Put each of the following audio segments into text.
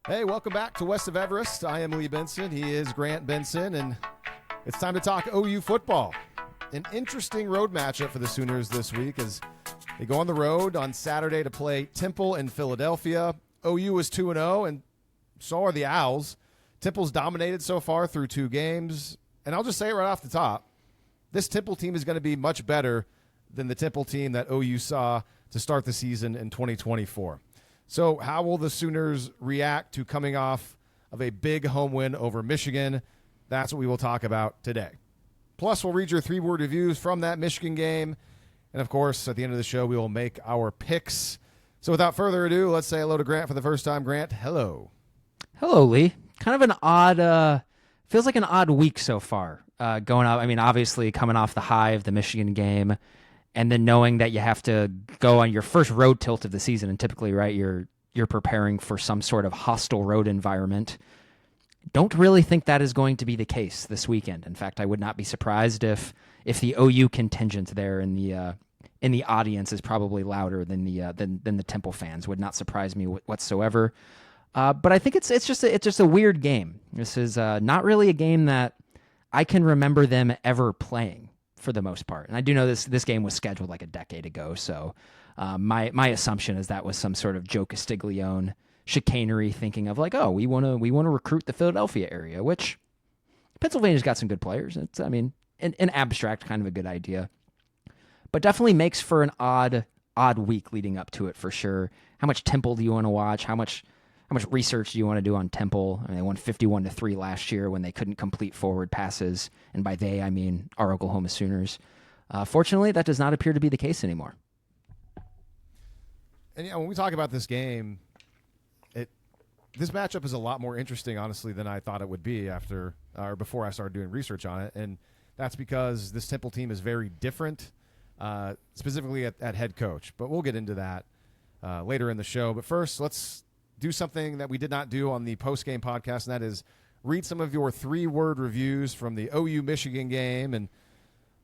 Hey, welcome back to West of Everest. I am Lee Benson. He is Grant Benson, and it's time to talk OU football. An interesting road matchup for the Sooners this week as they go on the road on Saturday to play Temple in Philadelphia. OU is 2-0, and so are the Owls. Temple's dominated so far through 2 games, and I'll just say it right off the top. This Temple team is going to be much better than the Temple team that OU saw to start the season in 2024. So how will the Sooners react to coming off of a big home win over Michigan? That's what we will talk about today. Plus, we'll read your 3-word reviews from that Michigan game. And, of course, at the end of the show, we will make our picks. So without further ado, let's say hello to Grant for the first time. Grant, hello. Hello, Lee. Kind of an odd, feels like an odd week so far. Going out, I mean, obviously coming off the high of the Michigan game, and then knowing that you have to go on your first road tilt of the season, and typically, right, you're preparing for some sort of hostile road environment. Don't really think that is going to be the case this weekend. In fact, I would not be surprised if the OU contingent there in the audience is probably louder than the Temple fans. Would not surprise me whatsoever. But I think it's just a weird game. This is not really a game that I can remember them ever playing for the most part. And I do know this game was scheduled like a decade ago, so my assumption is that was some sort of Joe Castiglione chicanery, thinking of like, oh, we want to recruit the Philadelphia area, which Pennsylvania's got some good players. It's, I mean, an abstract kind of a good idea, but definitely makes for an odd week leading up to it for sure. How much Temple do you want to watch? How much research do you want to do on Temple? I mean, they won 51-3 last year when they couldn't complete forward passes, and by they I mean our Oklahoma Sooners. Fortunately, that does not appear to be the case anymore. And when we talk about this game, this matchup is a lot more interesting, honestly, than I thought it would be before I started doing research on it, and that's because this Temple team is very different, specifically at head coach. But we'll get into that later in the show. But first, let's do something that we did not do on the post-game podcast, and that is read some of your 3-word reviews from the OU Michigan game. And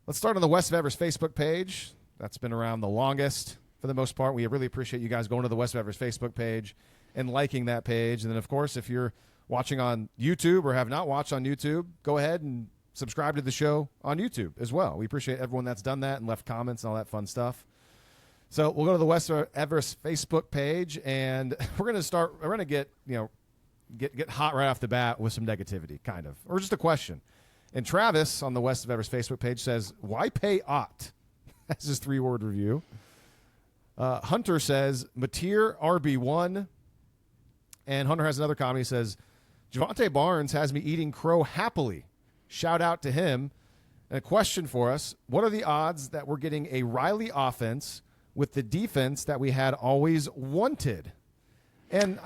let's start on the West of Everest Facebook page. That's been around the longest for the most part. We really appreciate you guys going to the West of Everest Facebook page and liking that page. And then, of course, if you're watching on YouTube or have not watched on YouTube, go ahead and subscribe to the show on YouTube as well. We appreciate everyone that's done that and left comments and all that fun stuff. So we'll go to the West of Everest Facebook page, and we're going to get hot right off the bat with some negativity, kind of, or just a question. And Travis on the West of Everest Facebook page says, "Why pay Ott?" That's his 3-word review. Hunter says, "Mateer RB1." And Hunter has another comment. He says, "Javante Barnes has me eating crow happily. Shout out to him." And a question for us: what are the odds that we're getting a Riley offense with the defense that we had always wanted? And,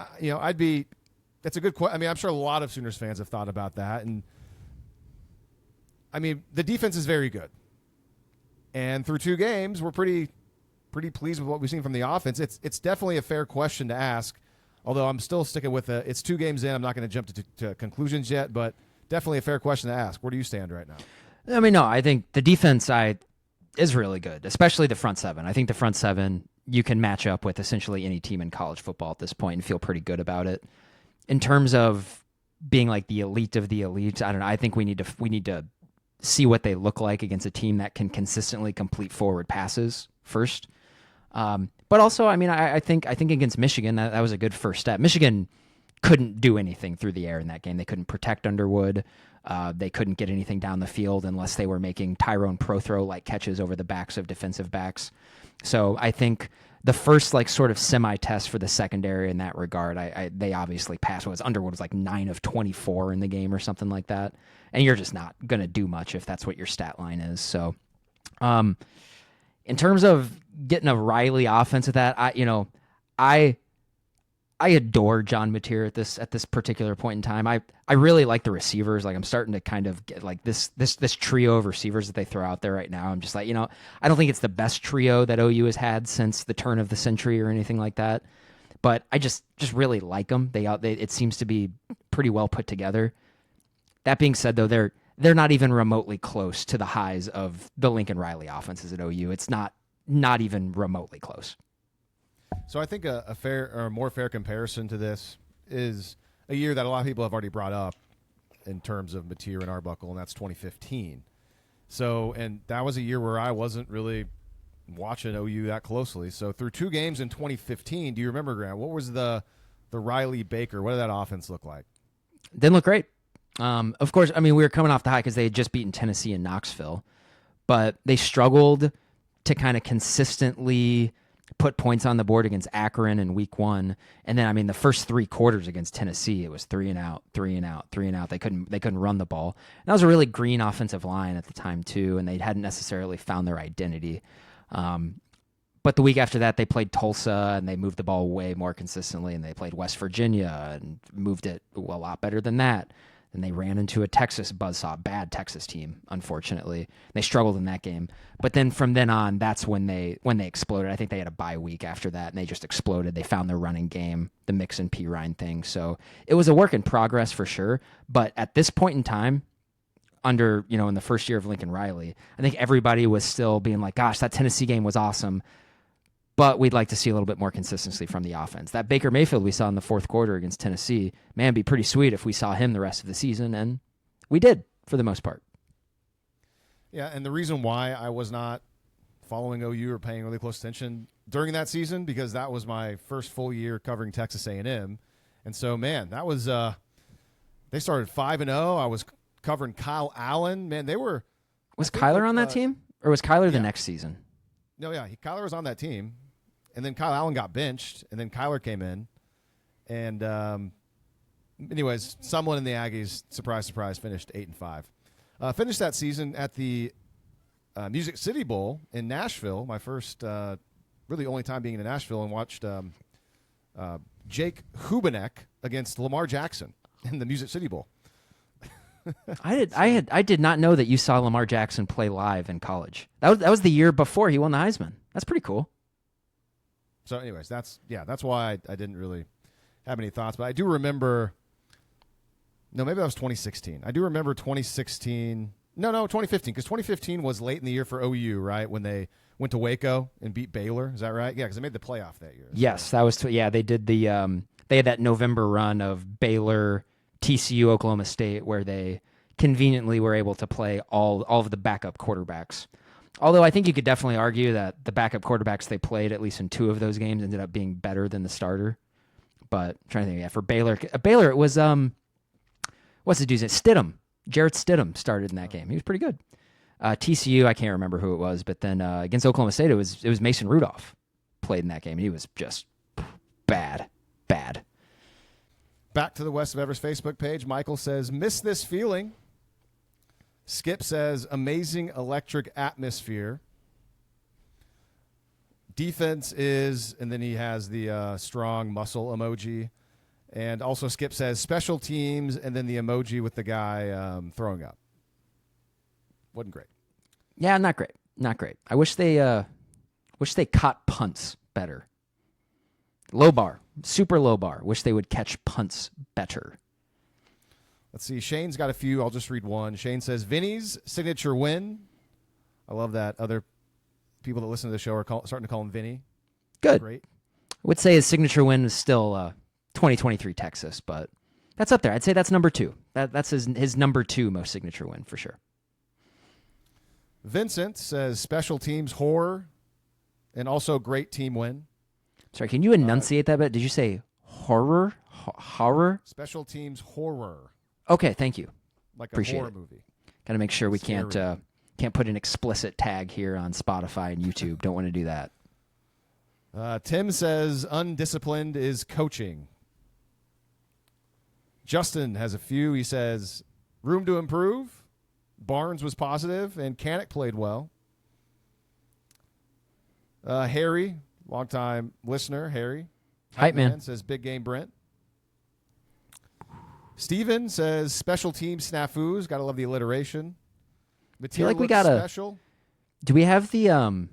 that's a good question. I mean, I'm sure a lot of Sooners fans have thought about that. And, I mean, the defense is very good. And through 2 games, we're pretty pleased with what we've seen from the offense. It's definitely a fair question to ask, although I'm still sticking with it's 2 games in. I'm not going to jump to conclusions yet, but definitely a fair question to ask. Where do you stand right now? I mean, no, I think the defense is really good, especially the front 7. I think the front 7 you can match up with essentially any team in college football at this point and feel pretty good about it. In terms of being like the elite of the elite, I don't know. I think we need to see what they look like against a team that can consistently complete forward passes first. But also, I mean, I think against Michigan that was a good first step. Michigan couldn't do anything through the air in that game. They couldn't protect Underwood. They couldn't get anything down the field unless they were making Tyrone Prothro-like catches over the backs of defensive backs. So I think the first sort of semi-test for the secondary in that regard, they obviously passed. Underwood was like 9 of 24 in the game or something like that. And you're just not going to do much if that's what your stat line is. So in terms of getting a Riley offense with that, I adore John Mateer at this particular point in time. I really like the receivers. Like, I'm starting to kind of get like this trio of receivers that they throw out there right now. I'm just like, I don't think it's the best trio that OU has had since the turn of the century or anything like that. But I just really like them. It seems to be pretty well put together. That being said, though, they're not even remotely close to the highs of the Lincoln Riley offenses at OU. It's not even remotely close. So I think a fair or a more fair comparison to this is a year that a lot of people have already brought up in terms of Mateer and Arbuckle, and that's 2015. So, and that was a year where I wasn't really watching OU that closely. So through 2 games in 2015, do you remember, Grant, what was the Riley Baker, what did that offense look like? Didn't look great. Of course, I mean, we were coming off the high because they had just beaten Tennessee and Knoxville, but they struggled to kind of consistently put points on the board against Akron in week 1. And then, I mean, the first 3 quarters against Tennessee, it was 3 and out, 3 and out, 3 and out. They couldn't run the ball. And that was a really green offensive line at the time too, and they hadn't necessarily found their identity. But the week after that, they played Tulsa, and they moved the ball way more consistently, and they played West Virginia and moved it a lot better than that. And they ran into a Texas buzzsaw, bad Texas team, unfortunately. They struggled in that game. But then from then on, that's when they exploded. I think they had a bye week after that, and they just exploded. They found their running game, the Mix and Pirine thing. So it was a work in progress for sure. But at this point in time, in the first year of Lincoln Riley, I think everybody was still being like, gosh, that Tennessee game was awesome, but we'd like to see a little bit more consistency from the offense. That Baker Mayfield we saw in the fourth quarter against Tennessee, man, it'd be pretty sweet if we saw him the rest of the season, and we did for the most part. Yeah, and the reason why I was not following OU or paying really close attention during that season, because that was my first full year covering Texas A&M. And so, man, that was they started 5-0. I was covering Kyle Allen. Man, they were. Was Kyler on that team, or was Kyler the next season? No, yeah, Kyler was on that team, and then Kyle Allen got benched, and then Kyler came in, and anyways, someone in the Aggies, surprise, surprise, finished 8-5. Finished that season at the Music City Bowl in Nashville. My first, really only time being in Nashville, and watched Jake Hubenek against Lamar Jackson in the Music City Bowl. I did not know that you saw Lamar Jackson play live in college. That was the year before he won the Heisman. That's pretty cool. So, anyways, that's why I didn't really have any thoughts. But I do remember. No, maybe that was 2016. I do remember 2016. No, 2015, because 2015 was late in the year for OU, right? When they went to Waco and beat Baylor. Is that right? Yeah, because they made the playoff that year. Yes, that was. They did the. They had that November run of Baylor, TCU, Oklahoma State, where they conveniently were able to play all of the backup quarterbacks. Although I think you could definitely argue that the backup quarterbacks they played, at least in 2 of those games, ended up being better than the starter. But I'm trying to think, for Baylor, it was what's the dude's name? Stidham. Jarrett Stidham started in that game. He was pretty good. TCU, I can't remember who it was, but then against Oklahoma State, it was Mason Rudolph played in that game, and he was just bad. Back to the West of Everest Facebook page. Michael says, miss this feeling. Skip says, amazing electric atmosphere. Defense is, and then he has the strong muscle emoji. And also Skip says, special teams, and then the emoji with the guy throwing up. Wasn't great. Yeah, not great. I wish they caught punts better. Low bar. Super low bar. Wish they would catch punts better. Let's see. Shane's got a few. I'll just read one. Shane says, Vinny's signature win. I love that. Other people that listen to the show are starting to call him Vinny. Good. Great. I would say his signature win is still 2023 Texas, but that's up there. I'd say that's number 2. That's his number 2 most signature win for sure. Vincent says, special teams horror and also great team win. Sorry, can you enunciate that bit? Did you say horror? Horror? Special teams horror. Okay, thank you. Like Appreciate a horror it. movie. Got to make sure we Scary. can't put an explicit tag here on Spotify and YouTube. Don't want to do that. Tim says, undisciplined is coaching. Justin has a few. He says, room to improve. Barnes was positive, and Canick played well. Harry, longtime listener, Harry. Hype man. Says, big game Brent. Steven says, special team snafus. Got to love the alliteration. I feel like we got special. Do we have the I don't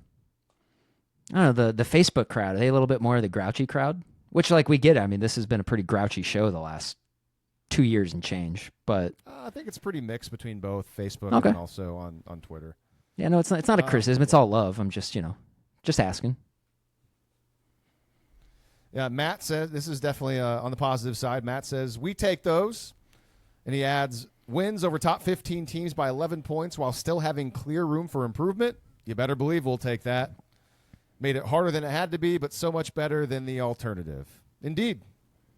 know, the Facebook crowd? Are they a little bit more of the grouchy crowd? Which, like, we get it. I mean, this has been a pretty grouchy show the last 2 years and change. But I think it's pretty mixed between both Facebook Okay. and also on Twitter. yeah, no, it's not a criticism. It's all love. I'm just asking. Yeah, Matt says this is definitely on the positive side. Matt says we take those, and he adds wins over top 15 teams by 11 points while still having clear room for improvement. You better believe we'll take that. Made it harder than it had to be, but so much better than the alternative. Indeed,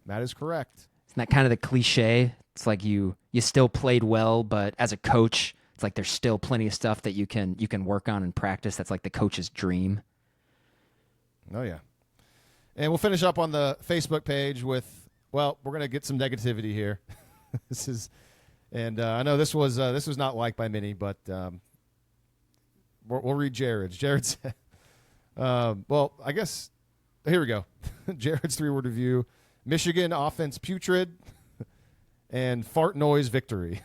Matt is correct. Isn't that kind of the cliche? It's like you still played well, but as a coach, it's like there's still plenty of stuff that you can work on and practice. That's like the coach's dream. Oh, yeah. And we'll finish up on the Facebook page with, well, we're going to get some negativity here. This is, and I know this was not liked by many, but we'll read Jared's. Jared said, well, I guess, here we go. Jared's 3-word review: Michigan offense putrid and fart noise victory.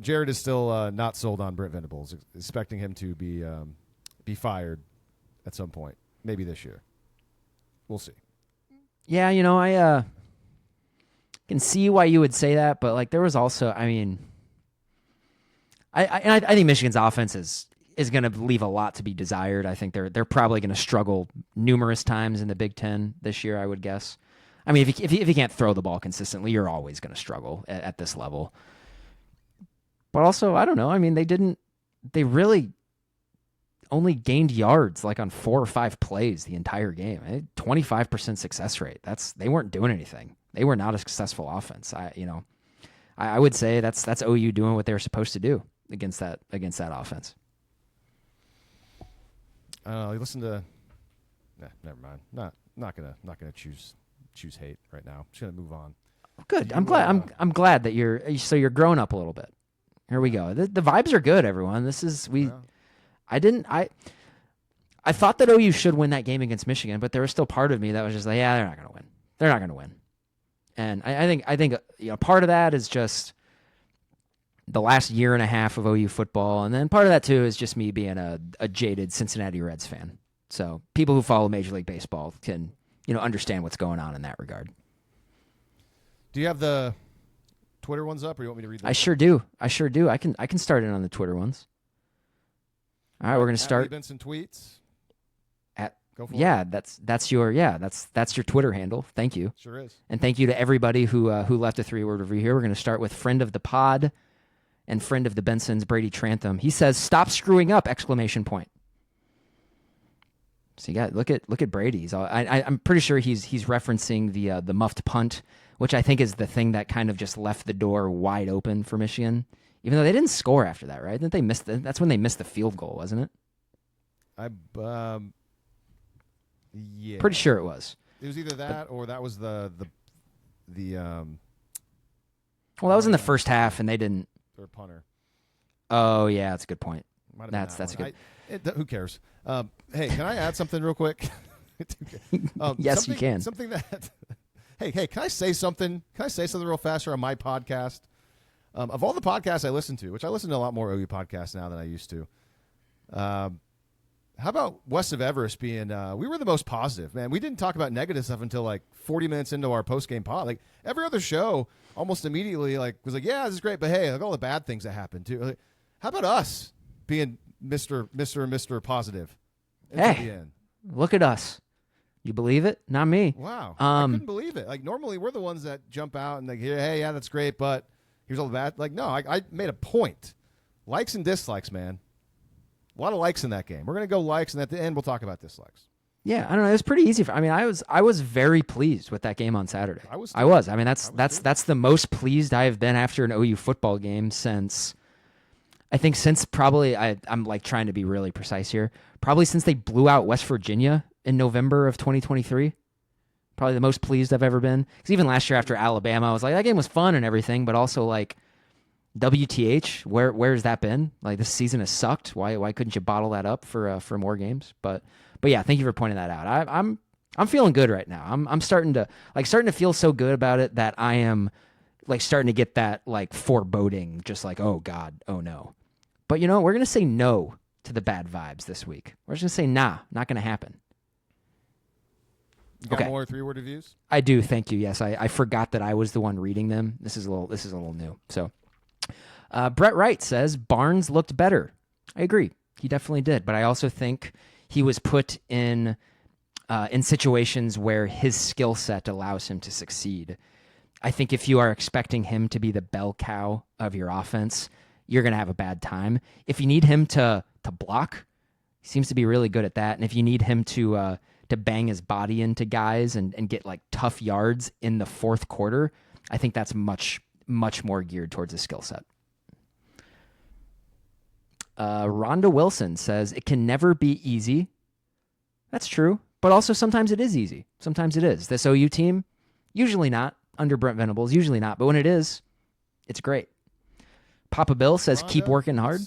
Jared is still not sold on Brent Venables, expecting him to be fired at some point, maybe this year. We'll see. Yeah, I can see why you would say that, but like there was also, I mean, I think Michigan's offense is going to leave a lot to be desired. I think they're probably going to struggle numerous times in the Big Ten this year, I would guess. I mean, if you can't throw the ball consistently, you're always going to struggle at this level. But also, I don't know. I mean, they really only gained yards like on 4 or 5 plays the entire game. 25% success rate. They weren't doing anything. They were not a successful offense. I would say that's OU doing what they were supposed to do against that offense. You listen to. Never mind. Not gonna choose hate right now. I'm just gonna move on. Good. I'm glad that you're growing up a little bit. Here we go. The vibes are good, everyone. This is we. Yeah. I thought that OU should win that game against Michigan, but there was still part of me that was just like, yeah, they're not going to win. They're not going to win. And I think part of that is just the last year and a half of OU football, and then part of that too is just me being a jaded Cincinnati Reds fan. So people who follow Major League Baseball can understand what's going on in that regard. Do you have the Twitter ones up, or you want me to read them? I sure do. I can start in on the Twitter ones. All right, we're going to start. Benson tweets. Go for it. That's your Twitter handle. Thank you. Sure is. And thank you to everybody who left a 3-word review here. We're going to start with friend of the pod and friend of the Bensons, Brady Trantham. He says, "Stop screwing up!" exclamation point. So you got look at Brady. I'm pretty sure he's referencing the muffed punt, which I think is the thing that kind of just left the door wide open for Michigan. Even though they didn't score after that, right? Didn't they miss that's when they missed the field goal, wasn't it? Yeah. Pretty sure it was. It was either that or that was the well, that was in the first half, and they didn't. Their punter. Oh yeah, that's a good point. That's a good. Who cares? Hey, can I add something real quick? Yes, you can. Something that. Hey, can I say something? Can I say something real fast here on my podcast? Of all the podcasts I listen to, which I listen to a lot more OU podcasts now than I used to. How about West of Everest being? We were the most positive, man. We didn't talk about negative stuff until like 40 minutes into our post game pod. Like every other show, almost immediately was like, yeah, this is great, but hey, like all the bad things that happened too. Like, how about us being Mr. Positive? Hey, look at us. You believe it? Not me. Wow, I couldn't believe it. Like normally we're the ones that jump out and like, hey, yeah, that's great, but here's all the bad. Like no, I made a point. Likes and dislikes, man. A lot of likes in that game. We're going to go likes, and at the end, we'll talk about dislikes. Yeah, I don't know. It was pretty easy. I was very pleased with that game on Saturday. I was. I mean, that's the most pleased I have been after an OU football game since probably I'm like trying to be really precise here. Probably since they blew out West Virginia in November of 2023. Probably the most pleased I've ever been. Because even last year after Alabama, I was like, that game was fun and everything, but also like, WTH, where's that been? Like this season has sucked. Why couldn't you bottle that up for more games? But yeah, thank you for pointing that out. I'm feeling good right now. I'm starting to feel so good about it that I am like starting to get that like foreboding, just like, oh God, oh no. But we're gonna say no to the bad vibes this week. We're just gonna say nah, not gonna happen. You got more 3-word reviews? I do, thank you. Yes, I forgot that I was the one reading them. This is a little new. So Brett Wright says Barnes looked better. I agree. He definitely did. But I also think he was put in situations where his skill set allows him to succeed. I think if you are expecting him to be the bell cow of your offense, you're going to have a bad time. If you need him to block, he seems to be really good at that. And if you need him to bang his body into guys and get like tough yards in the fourth quarter, I think that's much more geared towards his skill set. Rhonda Wilson says, it can never be easy. That's true. But also sometimes it is easy. Sometimes it is. This OU team, usually not. Under Brent Venables, usually not. But when it is, it's great. Papa Bill says, Rhonda, keep working hard.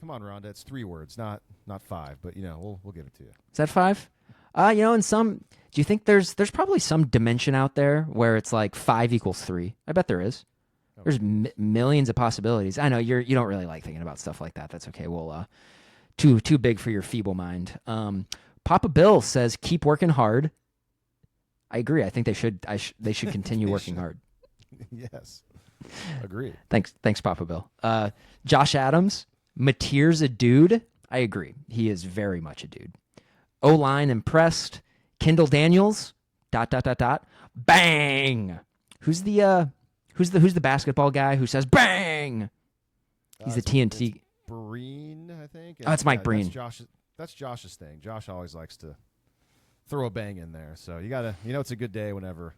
Come on, Rhonda. It's 3 words, not 5. But, we'll give it to you. Is that 5? In some, do you think there's probably some dimension out there where it's like 5 equals 3? I bet there is. Okay. There's millions of possibilities. I know you don't really like thinking about stuff like that. That's okay. Well, too big for your feeble mind. Papa Bill says, keep working hard. I agree. I think they should continue working hard. Yes. Agreed. Thanks, Papa Bill. Josh Adams, Mateer's a dude. I agree. He is very much a dude. O-line impressed. Kendall Daniels. ... Bang. Who's the basketball guy who says bang? He's the TNT. Breen, I think. Oh, it's Mike Breen. That's Josh's thing. Josh always likes to throw a bang in there. So you gotta, it's a good day whenever.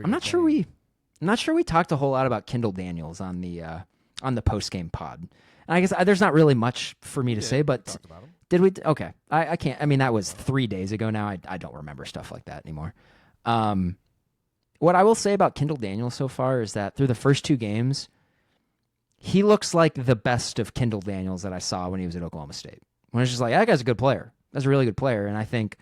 I'm not sure we talked a whole lot about Kendall Daniels on the post game pod. And I guess there's not really much for me to say, but did we? Okay, I can't. I mean, that was 3 days ago now. I don't remember stuff like that anymore. What I will say about Kendall Daniels so far is that through the first 2 games, he looks like the best of Kendall Daniels that I saw when he was at Oklahoma State. When it's just like, that guy's a good player. That's a really good player. And I think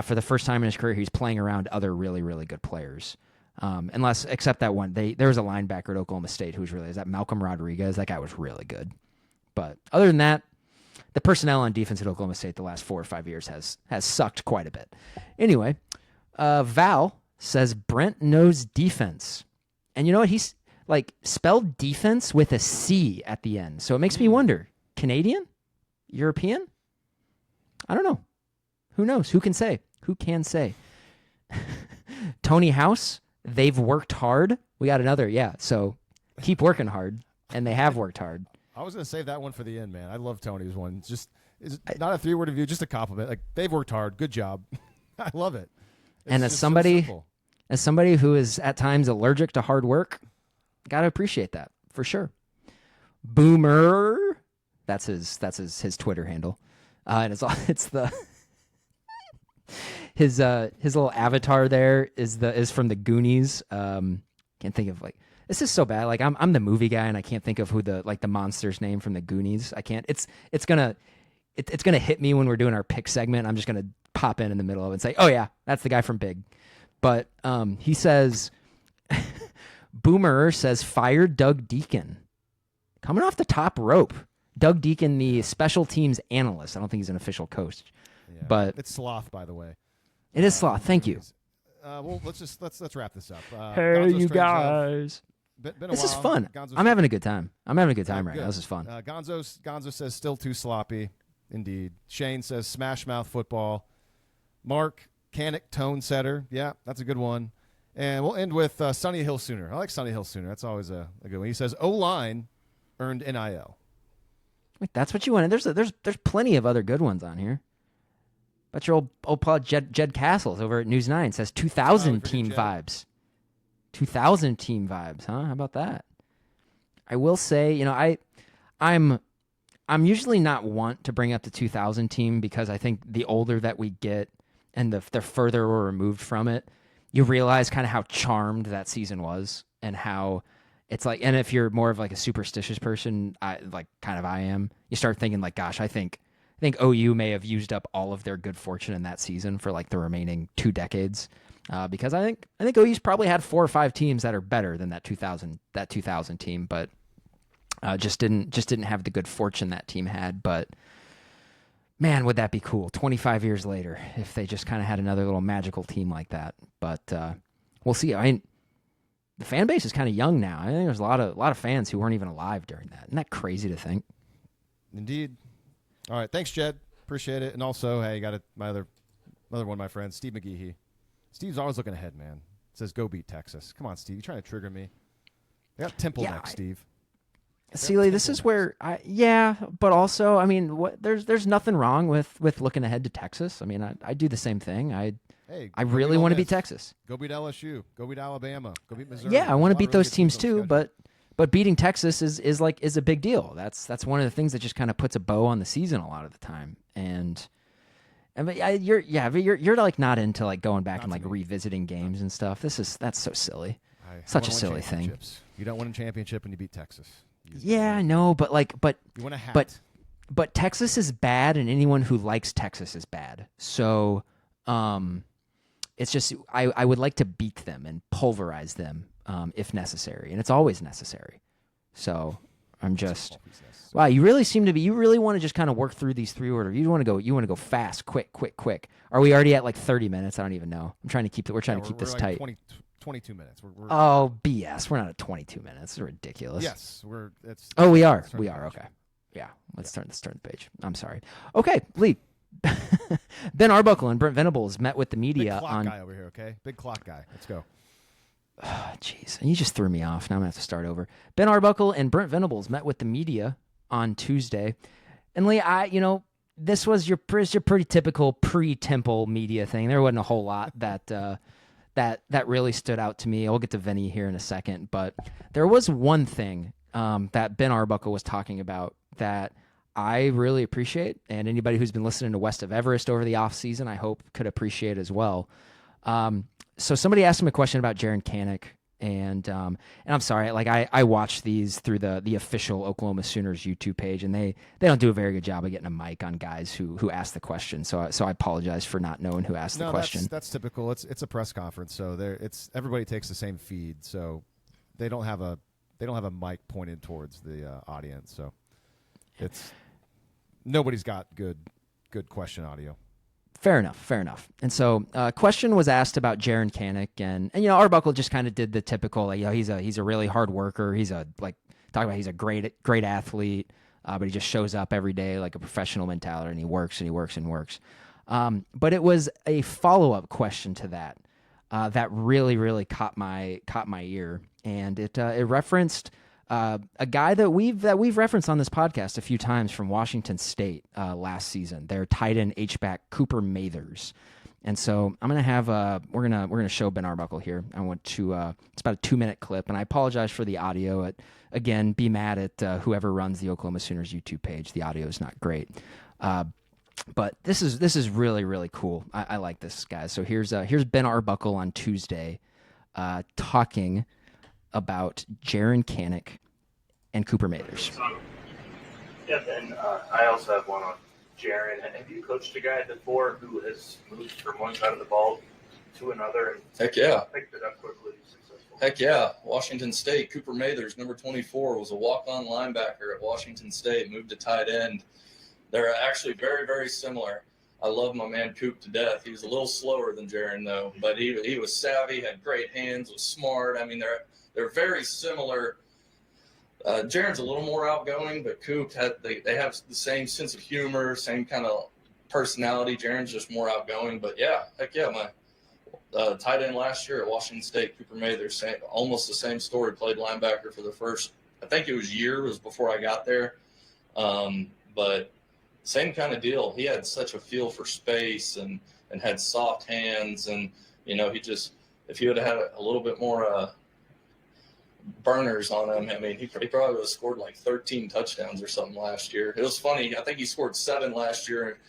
for the first time in his career, he's playing around other really, really good players. Except that one. There was a linebacker at Oklahoma State who was is that Malcolm Rodriguez? That guy was really good. But other than that, the personnel on defense at Oklahoma State the last 4 or 5 years has sucked quite a bit. Anyway, Val says Brent knows defense. And you know what? He's spelled defense with a C at the end. So it makes me wonder, Canadian? European? I don't know. Who knows? Who can say? Who can say? Tony House, they've worked hard. We got another, yeah. So keep working hard. And they have worked hard. I was going to save that one for the end, man. I love Tony's one. It's not a 3-word review, just a compliment. Like, they've worked hard. Good job. I love it. And as somebody who is at times allergic to hard work, got to appreciate that for sure. Boomer, that's his Twitter handle, and it's the his little avatar there is from the Goonies. Can't think of this is so bad. Like I'm the movie guy and I can't think of who the monster's name from the Goonies. I can't. It's gonna hit me when we're doing our pick segment. I'm just gonna pop in the middle of it and say, oh yeah, that's the guy from Big. But he says, Boomer says, fire Doug Deacon. Coming off the top rope. Doug Deacon, the special teams analyst. I don't think he's an official coach. Yeah. But it's Sloth, by the way. It is Sloth. Thank you. Well, let's wrap this up. Hey, Gonzo you guys. This is fun. I'm having a good time. I'm having a good time right now. This is fun. Gonzo says, still too sloppy. Indeed. Shane says, smash mouth football. Mark, Canic tone setter. Yeah, that's a good one. And we'll end with Sonny Hill Sooner. I like Sonny Hill Sooner. That's always a good one. He says, O-line earned NIL. Wait, that's what you wanted. There's plenty of other good ones on here. But your old pal Jed Castles over at News 9 says 2000 team vibes. 2000 team vibes, huh? How about that? I will say, I'm usually not want to bring up the 2000 team because I think the older that we get and the further we're removed from it, you realize kind of how charmed that season was and how it's like, and if you're more of a superstitious person, I am, you start thinking gosh, I think OU may have used up all of their good fortune in that season for the remaining 2 decades. Because I think OU's probably had 4 or 5 teams that are better than that 2000 team, but just didn't have the good fortune that team had. But man, would that be cool 25 years later if they just kind of had another little magical team like that. But we'll see. I mean, the fan base is kind of young now. I think there's a lot of fans who weren't even alive during that. Isn't that crazy to think? Indeed. All right, thanks, Jed. Appreciate it. And also, hey, got another one of my friends, Steve McGehee. Steve's always looking ahead, man. Says go beat Texas. Come on, Steve. You trying to trigger me? They got Temple next, Steve. Sealy, this is where but also, I mean, there's nothing wrong with looking ahead to Texas. I mean, I do the same thing. I really want to beat Texas. Go beat LSU. Go beat Alabama. Go beat Missouri. Yeah, I want to beat those teams too, but beating Texas is a big deal. That's one of the things that just kind of puts a bow on the season a lot of the time. And you're like not into like going back and like revisiting games and stuff. That's so silly. Such a silly thing. You don't win a championship when you beat Texas. Yeah, I know, but you want a hat. But Texas is bad, and anyone who likes Texas is bad. So, it's just I would like to beat them and pulverize them if necessary, and it's always necessary. So I'm just wow. You really want to just kind of work through these three order. You want to go fast, quick. Are we already at like 30 minutes? I don't even know. I'm trying to keep We're trying to keep this like tight. 22 minutes. We're oh, BS. We're not at 22 minutes. It's ridiculous. Yes, we are. We are. Okay. Yeah. Let's turn the page. I'm sorry. Okay, Lee. Ben Arbuckle and Brent Venables met with the media Big clock guy over here, okay? Big clock guy. Let's go. Jeez, you just threw me off. Now I'm going to have to start over. Ben Arbuckle and Brent Venables met with the media on Tuesday. And Lee, this was your pretty typical pre-Temple media thing. There wasn't a whole lot that really stood out to me. I'll get to Vinny here in a second, but there was one thing that Ben Arbuckle was talking about that I really appreciate, and anybody who's been listening to West of Everest over the offseason, I hope could appreciate as well. So somebody asked him a question about Jaren Kanak, and I'm sorry, like I watched these through the official Oklahoma Sooners YouTube page, and they don't do a very good job of getting a mic on guys who ask the question. So I apologize for not knowing who asked the question. That's typical. It's a press conference, so everybody takes the same feed, so they don't have a mic pointed towards the audience. So nobody's got good question audio. Fair enough. And so, question was asked about Jaren Kanak, and Arbuckle just kind of did the typical, like, he's a really hard worker. He's a great athlete, but he just shows up every day like a professional mentality, and he works. But it was a follow-up question to that that really caught my ear, and it referenced a guy that we've referenced on this podcast a few times from Washington State last season. Their tight end H-back Cooper Mathers. And so I'm gonna have we're gonna show Ben Arbuckle here. I want to it's about a 2-minute clip, and I apologize for the audio. Again, be mad at whoever runs the Oklahoma Sooners YouTube page. The audio is not great, but this is really cool. I like this, guys. So here's Ben Arbuckle on Tuesday talking about Jaren Kanak and Cooper Mathers. Yeah, and I also have one on Jaren. Have you coached a guy before who has moved from one side of the ball to another and Heck yeah. picked it up quickly, successful? Heck yeah. Washington State, Cooper Mathers, number 24, was a walk-on linebacker at Washington State, moved to tight end. They're actually very, very similar. I love my man Coop to death. He was a little slower than Jaren, though, but he was savvy, had great hands, was smart. I mean, they're very similar. Jaren's a little more outgoing, but Coop they have the same sense of humor, same kind of personality. Jaren's just more outgoing, but yeah, heck yeah, my tight end last year at Washington State, Cooper Mathers, almost the same story. Played linebacker for the first, I think it was before I got there, but same kind of deal. He had such a feel for space and had soft hands, and he just, if he would have had a little bit more burners on him, I mean, he probably would have scored like 13 touchdowns or something last year. It was funny. I think he scored 7 last year.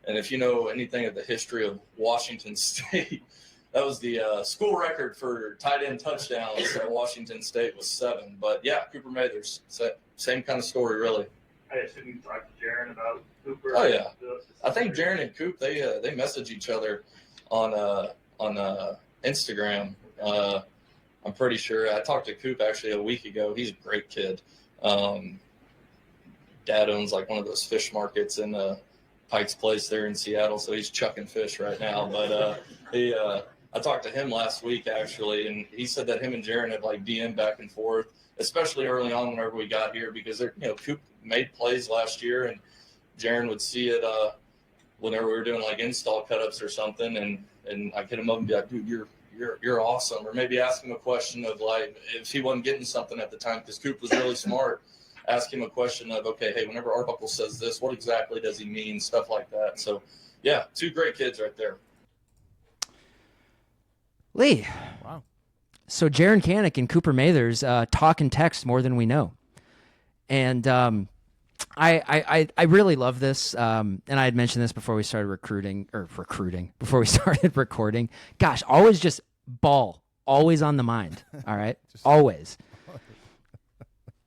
And if you know anything of the history of Washington State, that was the school record for tight end touchdowns at Washington State was 7. But yeah, Cooper Mathers, same kind of story, really. I assume you talked to Jaren about Cooper. Oh yeah, I think Jaren and Coop they message each other on Instagram. I'm pretty sure. I talked to Coop actually a week ago. He's a great kid. Dad owns like one of those fish markets in Pike's Place there in Seattle, so he's chucking fish right now. But I talked to him last week actually, and he said that him and Jaren had like DM back and forth, especially early on whenever we got here, because Coop made plays last year, and Jaron would see it whenever we were doing like install cut-ups or something, and I hit him up and be like, dude, you're awesome. Or maybe ask him a question of like, if he wasn't getting something at the time, because Coop was really smart, ask him a question of, okay, hey, whenever Arbuckle says this, what exactly does he mean? Stuff like that. So yeah, two great kids right there. Lee. Wow. So Jaron Kanak and Cooper Mathers talk and text more than we know. And I really love this. And I had mentioned this before we started before we started recording. Gosh, always just ball, always on the mind. All right. Always.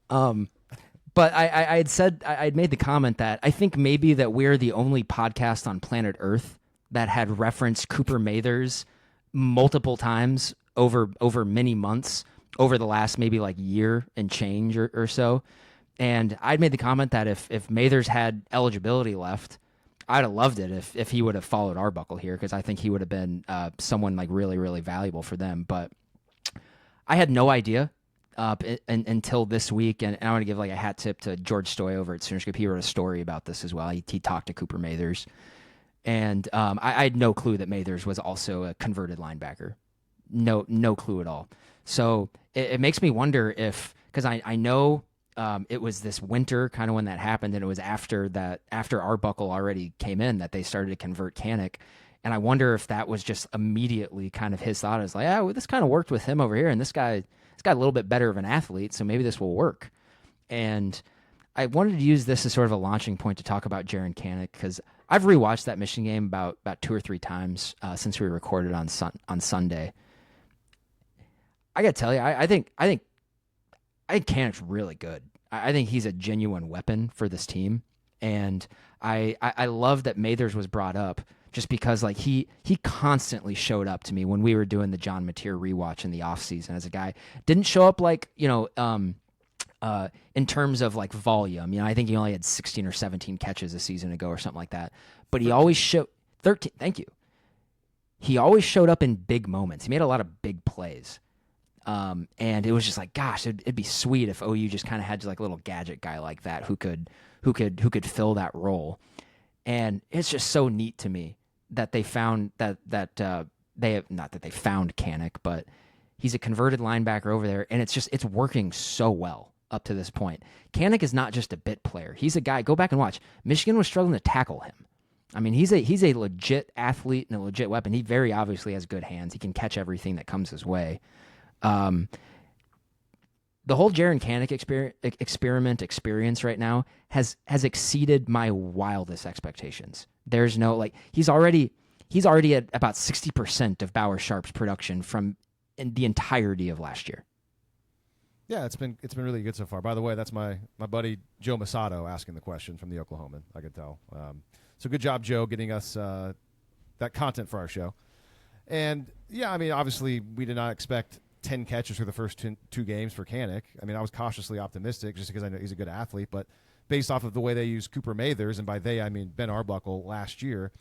But I had said, I had made the comment that I think maybe that we're the only podcast on planet Earth that had referenced Cooper Mathers multiple times over many months over the last maybe like year and change or so. And I'd made the comment that if Mathers had eligibility left, I'd have loved it if he would have followed Arbuckle here, because I think he would have been someone like really, really valuable for them. But I had no idea until this week, and I want to give like a hat tip to George Stoy over at Soonerscoop. He wrote a story about this as well. He talked to Cooper Mathers, and I had no clue that Mathers was also a converted linebacker. No clue at all. So it makes me wonder if, because I know it was this winter kind of when that happened, and it was after Arbuckle already came in that they started to convert Kanak. And I wonder if that was just immediately kind of his thought is like, well, this kind of worked with him over here, and this guy a little bit better of an athlete, so maybe this will work. And I wanted to use this as sort of a launching point to talk about Jaron Kanak, because I've rewatched that Michigan game about 2 or 3 times since we recorded on Sunday. I got to tell you, I think Kanak's really good. I think he's a genuine weapon for this team, and I love that Mathers was brought up just because like he constantly showed up to me when we were doing the John Mateer rewatch in the offseason as a guy. Didn't show up like, in terms of like volume. I think he only had 16 or 17 catches a season ago or something like that. But he always showed 13. Thank you. He always showed up in big moments. He made a lot of big plays. And it was just like, gosh, it'd be sweet if OU just kind of had just like a little gadget guy like that who could fill that role. And it's just so neat to me that they found not that they found Kanak, but he's a converted linebacker over there, and it's working so well up to this point. Kanak is not just a bit player. He's a guy, go back and watch. Michigan was struggling to tackle him. I mean, he's a legit athlete and a legit weapon. He very obviously has good hands. He can catch everything that comes his way. The whole Jaron Kanak experience right now has exceeded my wildest expectations. There's no like he's already at about 60% of Bauer Sharp's production from in the entirety of last year. Yeah, it's been really good so far. By the way, that's my buddy Joe Masato asking the question from the Oklahoman. I could tell. So good job, Joe, getting us that content for our show. And yeah, I mean, obviously we did not expect 10 catches for the first 2 games for Kanak. I mean, I was cautiously optimistic just because I know he's a good athlete, but based off of the way they used Cooper Mathers, and by they I mean Ben Arbuckle last year,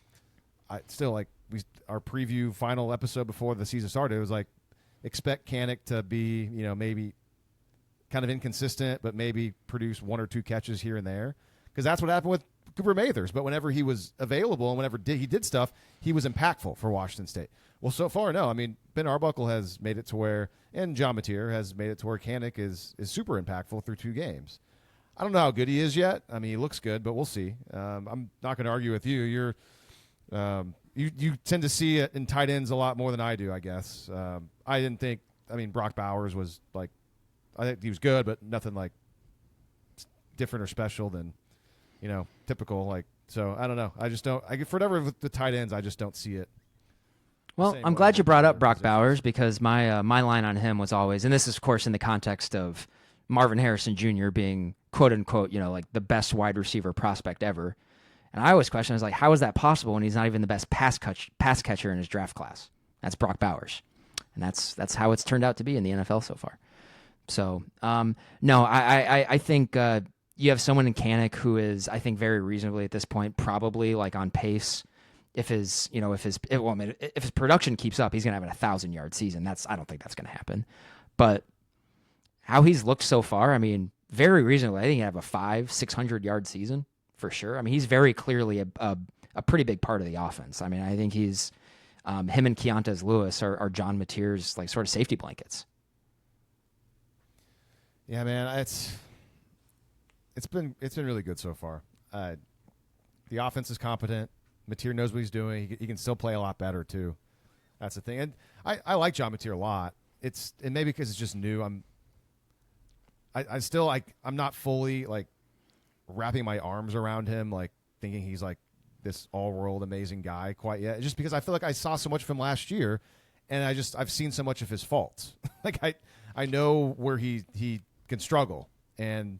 I still like our preview final episode before the season started, it was like expect Kanak to be, maybe kind of inconsistent, but maybe produce 1 or 2 catches here and there, because that's what happened with Cooper Mathers. But whenever he was available and whenever he did stuff, he was impactful for Washington State. Well, so far, no. I mean, Ben Arbuckle has made it to where, and John Mateer has made it to where Kanak is super impactful through 2 games. I don't know how good he is yet. I mean, he looks good, but we'll see. I'm not going to argue with you. You tend to see it in tight ends a lot more than I do, I guess. I didn't think. I mean, Brock Bowers was like, I think he was good, but nothing like different or special than, typical. Like, so I don't know. I just don't. For whatever with the tight ends, I just don't see it. Well, I'm glad you brought up Brock Bowers, because my line on him was always, and this is of course in the context of Marvin Harrison Jr. being quote unquote, like the best wide receiver prospect ever. And I always question, I was like, how is that possible when he's not even the best pass catcher in his draft class? That's Brock Bowers. And that's how it's turned out to be in the NFL so far. So, no, I think you have someone in Kanak who is, I think, very reasonably at this point, probably like on pace. If his production keeps up, he's going to have a 1,000-yard season. I don't think that's going to happen. But how he's looked so far, I mean, very reasonably, I think he'd have a 500-600-yard season for sure. I mean, he's very clearly a pretty big part of the offense. I mean, I think he's him and Keontae Lewis are John Mateer's like sort of safety blankets. Yeah, man, it's been really good so far. The offense is competent. Mateer knows what he's doing. He can still play a lot better too. That's the thing. And I like John Mateer a lot. And maybe because it's just new. I'm not fully like wrapping my arms around him, like thinking he's like this all-world amazing guy quite yet. Just because I feel like I saw so much of him last year, and I've seen so much of his faults. Like I know where he can struggle, and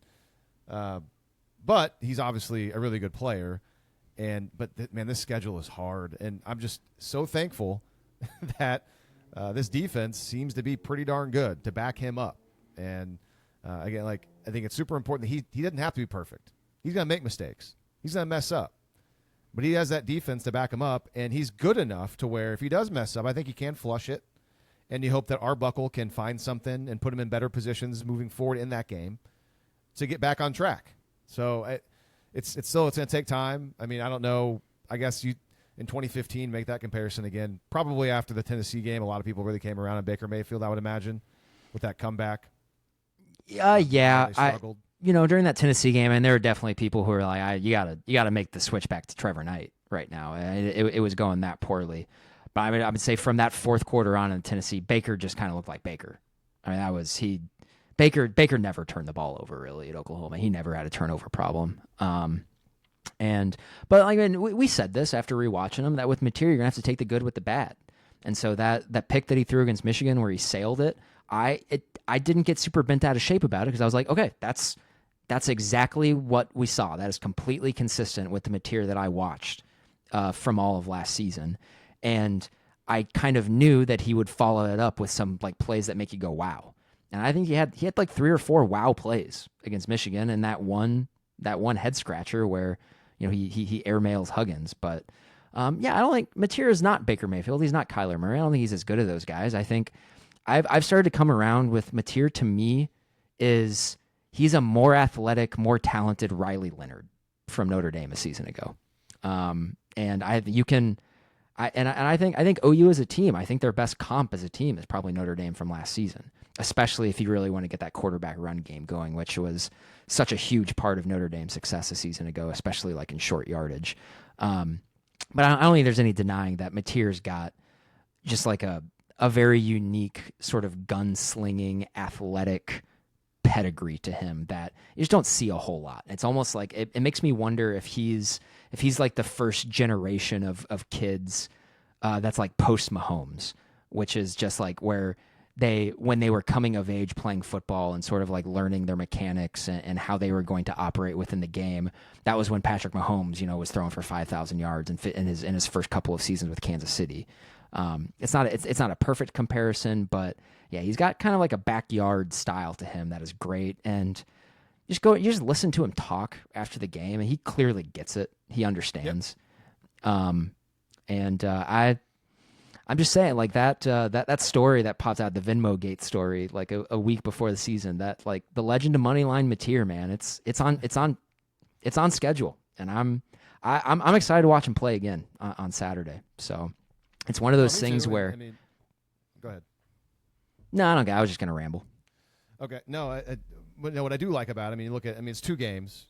but he's obviously a really good player. But man, this schedule is hard, and I'm just so thankful that this defense seems to be pretty darn good to back him up. And again, like I think it's super important that he doesn't have to be perfect. He's going to make mistakes. He's going to mess up. But he has that defense to back him up, and he's good enough to where if he does mess up, I think he can flush it. And you hope that Arbuckle can find something and put him in better positions moving forward in that game to get back on track. So it's going to take time. I mean, I don't know. I guess you in 2015 make that comparison again. Probably after the Tennessee game, a lot of people really came around on Baker Mayfield, I would imagine, with that comeback. Yeah, They struggled. During that Tennessee game, and there were definitely people who were like, you gotta make the switch back to Trevor Knight right now. It was going that poorly. But I mean, I would say from that fourth quarter on in Tennessee, Baker just kind of looked like Baker. I mean, Baker never turned the ball over really at Oklahoma. He never had a turnover problem. But I mean, we said this after rewatching him that with Mateer, you're gonna have to take the good with the bad. And so that pick that he threw against Michigan where he sailed it, I didn't get super bent out of shape about it because I was like, okay, that's exactly what we saw. That is completely consistent with the Mateer that I watched from all of last season. And I kind of knew that he would follow it up with some like plays that make you go, wow. And I think he had like 3 or 4 wow plays against Michigan, and that one head scratcher where, he airmails Huggins. But I don't think Mateer is not Baker Mayfield. He's not Kyler Murray. I don't think he's as good as those guys. I think I've started to come around with Mateer. To me, he's a more athletic, more talented Riley Leonard from Notre Dame a season ago. I think OU as a team, I think their best comp as a team is probably Notre Dame from last season, especially if you really want to get that quarterback run game going, which was such a huge part of Notre Dame's success a season ago, especially like in short yardage. But I don't think there's any denying that Mateer's got just like a very unique sort of gunslinging, athletic pedigree to him that you just don't see a whole lot. It's almost like it makes me wonder if he's like the first generation of kids that's like post Mahomes, which is just like where when they were coming of age playing football and sort of like learning their mechanics and how they were going to operate within the game. That was when Patrick Mahomes, was throwing for 5,000 yards and fit in his first couple of seasons with Kansas City. It's not a perfect comparison, but yeah, he's got kind of like a backyard style to him that is great. And you just listen to him talk after the game, and he clearly gets it. He understands. Yep. I'm just saying, like that story that popped out, the Venmo Gate story, like a week before the season, that like the legend of Moneyline Mateer, man, it's on schedule, and I'm excited to watch him play again on Saturday. So it's one of those things where. Go ahead. No, I don't. I was just gonna ramble. Okay, no, what I do like about him, it's 2 games.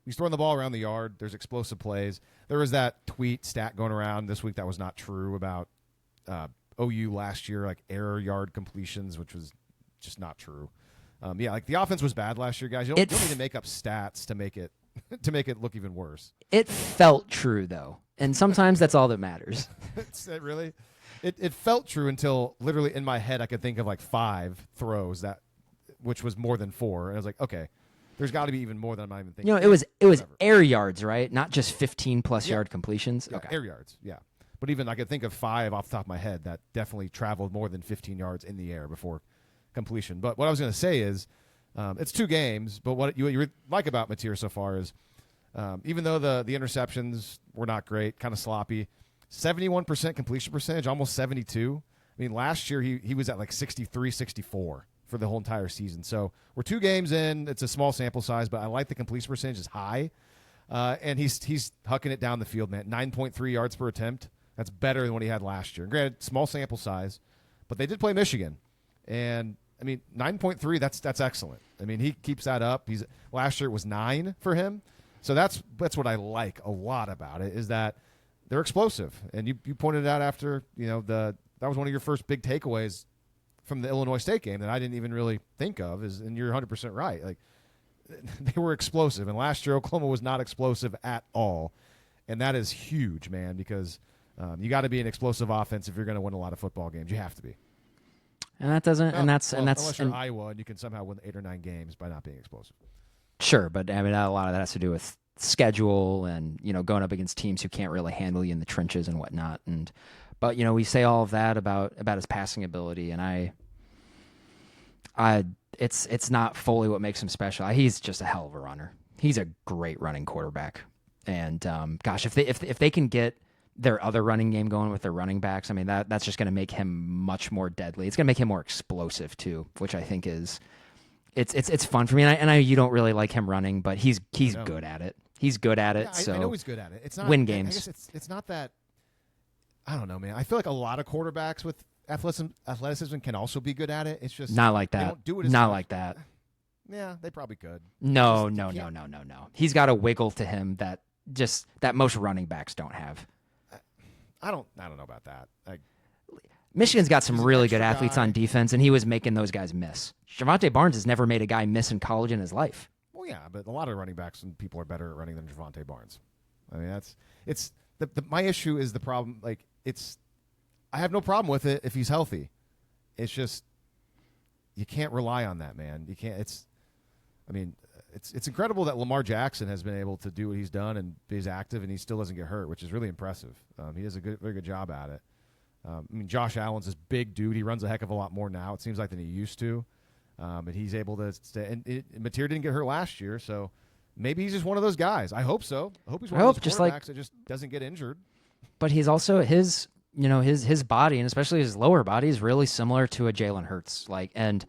He's throwing the ball around the yard. There's explosive plays. There was that stat going around this week that was not true about OU last year, like error yard completions, which was just not true. Like the offense was bad last year, guys. You don't need to make up stats to make it look even worse. It felt true though, and sometimes that's all that matters. Really? It felt true until literally in my head I could think of like 5 throws which was more than 4, and I was like, okay. There's got to be even more than I'm not even thinking. It was air yards, right? Not just 15+ yard completions. Yeah, okay, air yards. Yeah, but even I could think of 5 off the top of my head that definitely traveled more than 15 yards in the air before completion. But what I was going to say is, it's 2 games. But what you like about Mateer so far is, even though the interceptions were not great, kind of sloppy, 71% completion percentage, almost 72. I mean, last year he was at like 63, 64. For the whole entire season. So we're 2 games in. It's a small sample size, but I like the completion percentage is high. And he's hucking it down the field, man. 9.3 yards per attempt. That's better than what he had last year. Granted, small sample size, but they did play Michigan. And, 9.3, that's excellent. He keeps that up. Last year it was 9 for him. So that's what I like a lot about it, is that they're explosive. And you pointed out after, that was one of your first big takeaways from the Illinois State game that I didn't even really think of, and you're 100% right. Like, they were explosive. And last year Oklahoma was not explosive at all. And that is huge, man, because you got to be an explosive offense if you're going to win a lot of football games. You have to be. And that doesn't, unless you're Iowa and you can somehow win 8 or 9 games by not being explosive. Sure, but a lot of that has to do with schedule and going up against teams who can't really handle you in the trenches and whatnot. But we say all of that about his passing ability, and it's not fully what makes him special. He's just a hell of a runner. He's a great running quarterback, and gosh, if they can get their other running game going with their running backs, that's just going to make him much more deadly. It's going to make him more explosive too, which I think is it's fun for me. And I know you don't really like him running, but he's good at it. He's good at it. I know he's good at it. It's not win games. I guess it's not that. I don't know, man. I feel like a lot of quarterbacks with athleticism can also be good at it. It's just not like that. They don't do it as not much. like that. Yeah, they probably could. No. He's got a wiggle to him that most running backs don't have. I don't know about that. Michigan's got some really good athletes guy on defense, and he was making those guys miss. Javonte Barnes has never made a guy miss in college in his life. Well, yeah, but a lot of running backs and people are better at running than Javonte Barnes. It's my issue is the problem. Like, I have no problem with it if he's healthy. It's just you can't rely on that, man. You can't. It's incredible that Lamar Jackson has been able to do what he's done and is active, and he still doesn't get hurt, which is really impressive. He does a very good job at it. Josh Allen's this big dude. He runs a heck of a lot more now, it seems like, than he used to. And he's able to stay. And Mateer didn't get hurt last year, so maybe he's just one of those guys. I hope so. I hope he's one of those quarterbacks that just doesn't get injured. But he's also his body, and especially his lower body, is really similar to a Jalen Hurts. It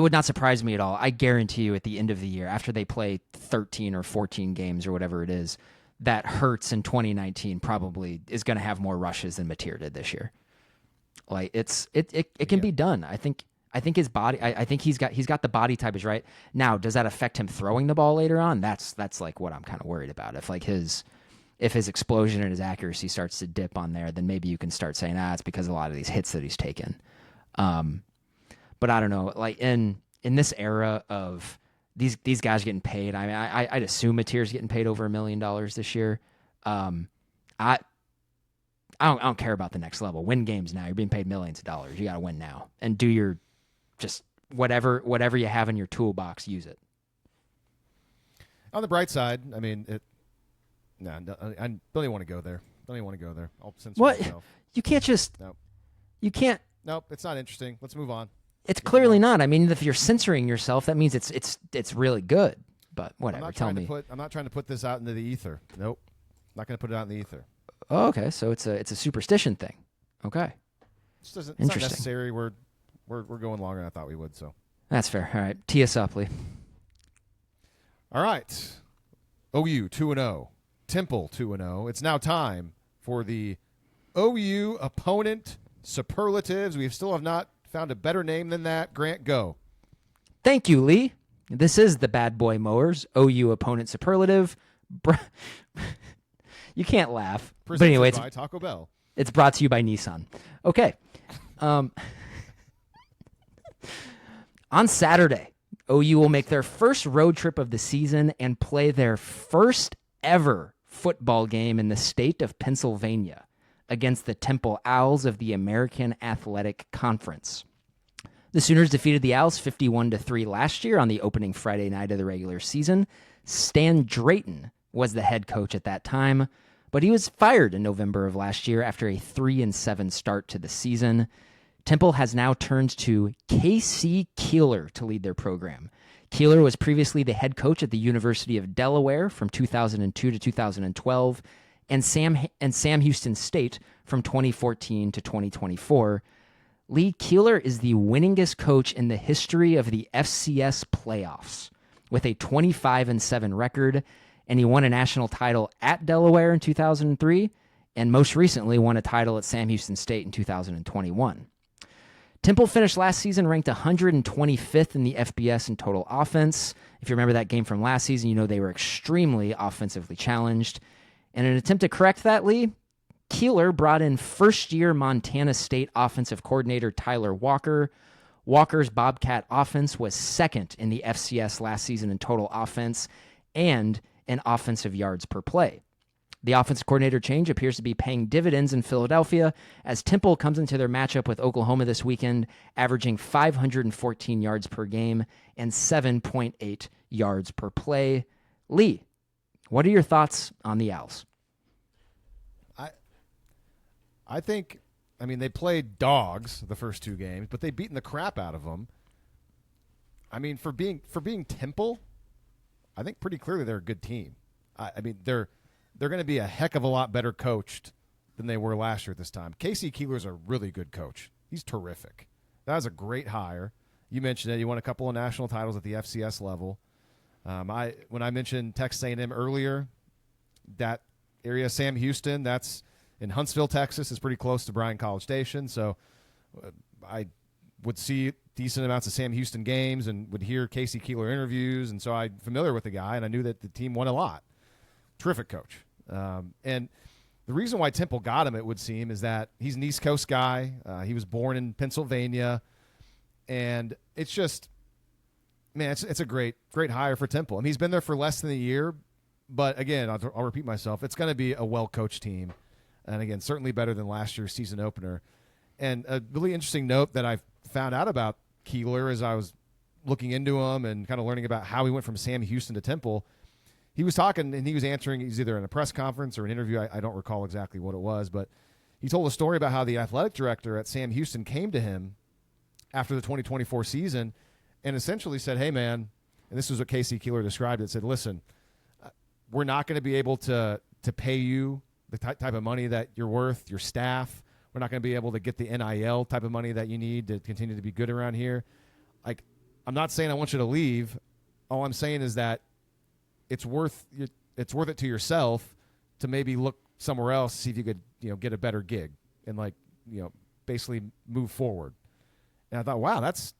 would not surprise me at all. I guarantee you, at the end of the year, after they play 13 or 14 games or whatever it is, that Hurts in 2019 probably is going to have more rushes than Mateer did this year. Like, it can be done. I think his body. I think he's got the body type is right. Now, does that affect him throwing the ball later on? That's like what I'm kind of worried about. If his explosion and his accuracy starts to dip on there, then maybe you can start saying, it's because of a lot of these hits that he's taken. But I don't know. Like, in this era of these guys getting paid, I'd assume Mateer's getting paid over $1 million this year. I don't care about the next level. Win games now. You're being paid millions of dollars. You got to win now, and do your just whatever you have in your toolbox. Use it. On the bright side, I don't even want to go there. I'll censor myself. You can't just. Nope. You can't. Nope. It's not interesting. Let's move on. It's clearly not. If you're censoring yourself, that means it's really good. But whatever. Tell me. I'm not trying to put this out into the ether. Nope. Not going to put it out in the ether. Oh, okay. So it's a superstition thing. Okay. It's not necessary. We're going longer than I thought we would. So that's fair. All right. Tee us up, Lee. All right. OU 2-0. Temple 2-0. It's now time for the OU opponent superlatives. We still have not found a better name than that. Grant, go. Thank you, Lee. This is the Bad Boy Mowers OU opponent superlative. You can't laugh. Presented but anyway, by Taco Bell. It's brought to you by Nissan. Okay. On Saturday, OU will make their first road trip of the season and play their first ever football game in the state of Pennsylvania against the Temple Owls of the American Athletic Conference. The Sooners defeated the Owls 51-3 last year on the opening Friday night of the regular season. Stan Drayton was the head coach at that time, but he was fired in November of last year after a 3-7 start to the season. Temple has now turned to K.C. Keeler to lead their program. Keeler was previously the head coach at the University of Delaware from 2002 to 2012, and Sam Houston State from 2014 to 2024. Lee, Keeler is the winningest coach in the history of the FCS playoffs. with a 25-7 record, and he won a national title at Delaware in 2003, and most recently won a title at Sam Houston State in 2021. Temple finished last season ranked 125th in the FBS in total offense. If you remember that game from last season, you know they were extremely offensively challenged. In an attempt to correct that, Lee, Keeler brought in first-year Montana State offensive coordinator Tyler Walker. Walker's Bobcat offense was second in the FCS last season in total offense and in offensive yards per play. The offensive coordinator change appears to be paying dividends in Philadelphia as Temple comes into their matchup with Oklahoma this weekend, averaging 514 yards per game and 7.8 yards per play. Lee, what are your thoughts on the Owls? I think, they played dogs the first two games, but they've beaten the crap out of them. For being Temple, I think pretty clearly they're a good team. They're going to be a heck of a lot better coached than they were last year at this time. Casey Keeler's a really good coach. He's terrific. That was a great hire. You mentioned it. He won a couple of national titles at the FCS level. When I mentioned Texas A&M earlier, that area, Sam Houston, that's in Huntsville, Texas, is pretty close to Bryan College Station. So I would see decent amounts of Sam Houston games and would hear Casey Keeler interviews. And so I'm familiar with the guy, and I knew that the team won a lot. Terrific coach. And the reason why Temple got him, it would seem, is that he's an East Coast guy. He was born in Pennsylvania. And it's just, it's a great hire for Temple. He's been there for less than a year. But, again, I'll repeat myself. It's going to be a well-coached team. And, again, certainly better than last year's season opener. And a really interesting note that I found out about Keeler as I was looking into him and kind of learning about how he went from Sam Houston to Temple. He was talking, and he was answering, he's either in a press conference or an interview. I don't recall exactly what it was, but he told a story about how the athletic director at Sam Houston came to him after the 2024 season and essentially said, hey, man, and this is what Casey Keeler described it, said, listen, we're not going to be able to pay you the type of money that you're worth, your staff. We're not going to be able to get the NIL type of money that you need to continue to be good around here. I'm not saying I want you to leave. All I'm saying is that it's worth it to yourself to maybe look somewhere else, see if you could, get a better gig and basically move forward. And I thought, wow, that's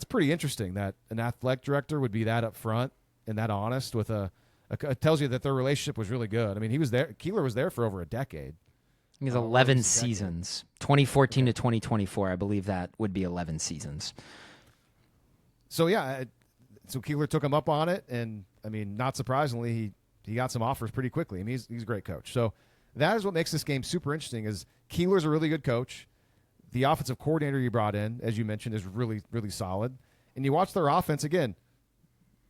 pretty interesting that an athletic director would be that upfront and that honest with it tells you that their relationship was really good. He was there. Keeler was there for over a decade. He has 11 seasons, 2014 to 2024. I believe that would be 11 seasons. So, yeah, so Keeler took him up on it, and, not surprisingly, he got some offers pretty quickly. He's a great coach. So that is what makes this game super interesting is Keeler's a really good coach. The offensive coordinator you brought in, as you mentioned, is really, really solid. And you watch their offense, again,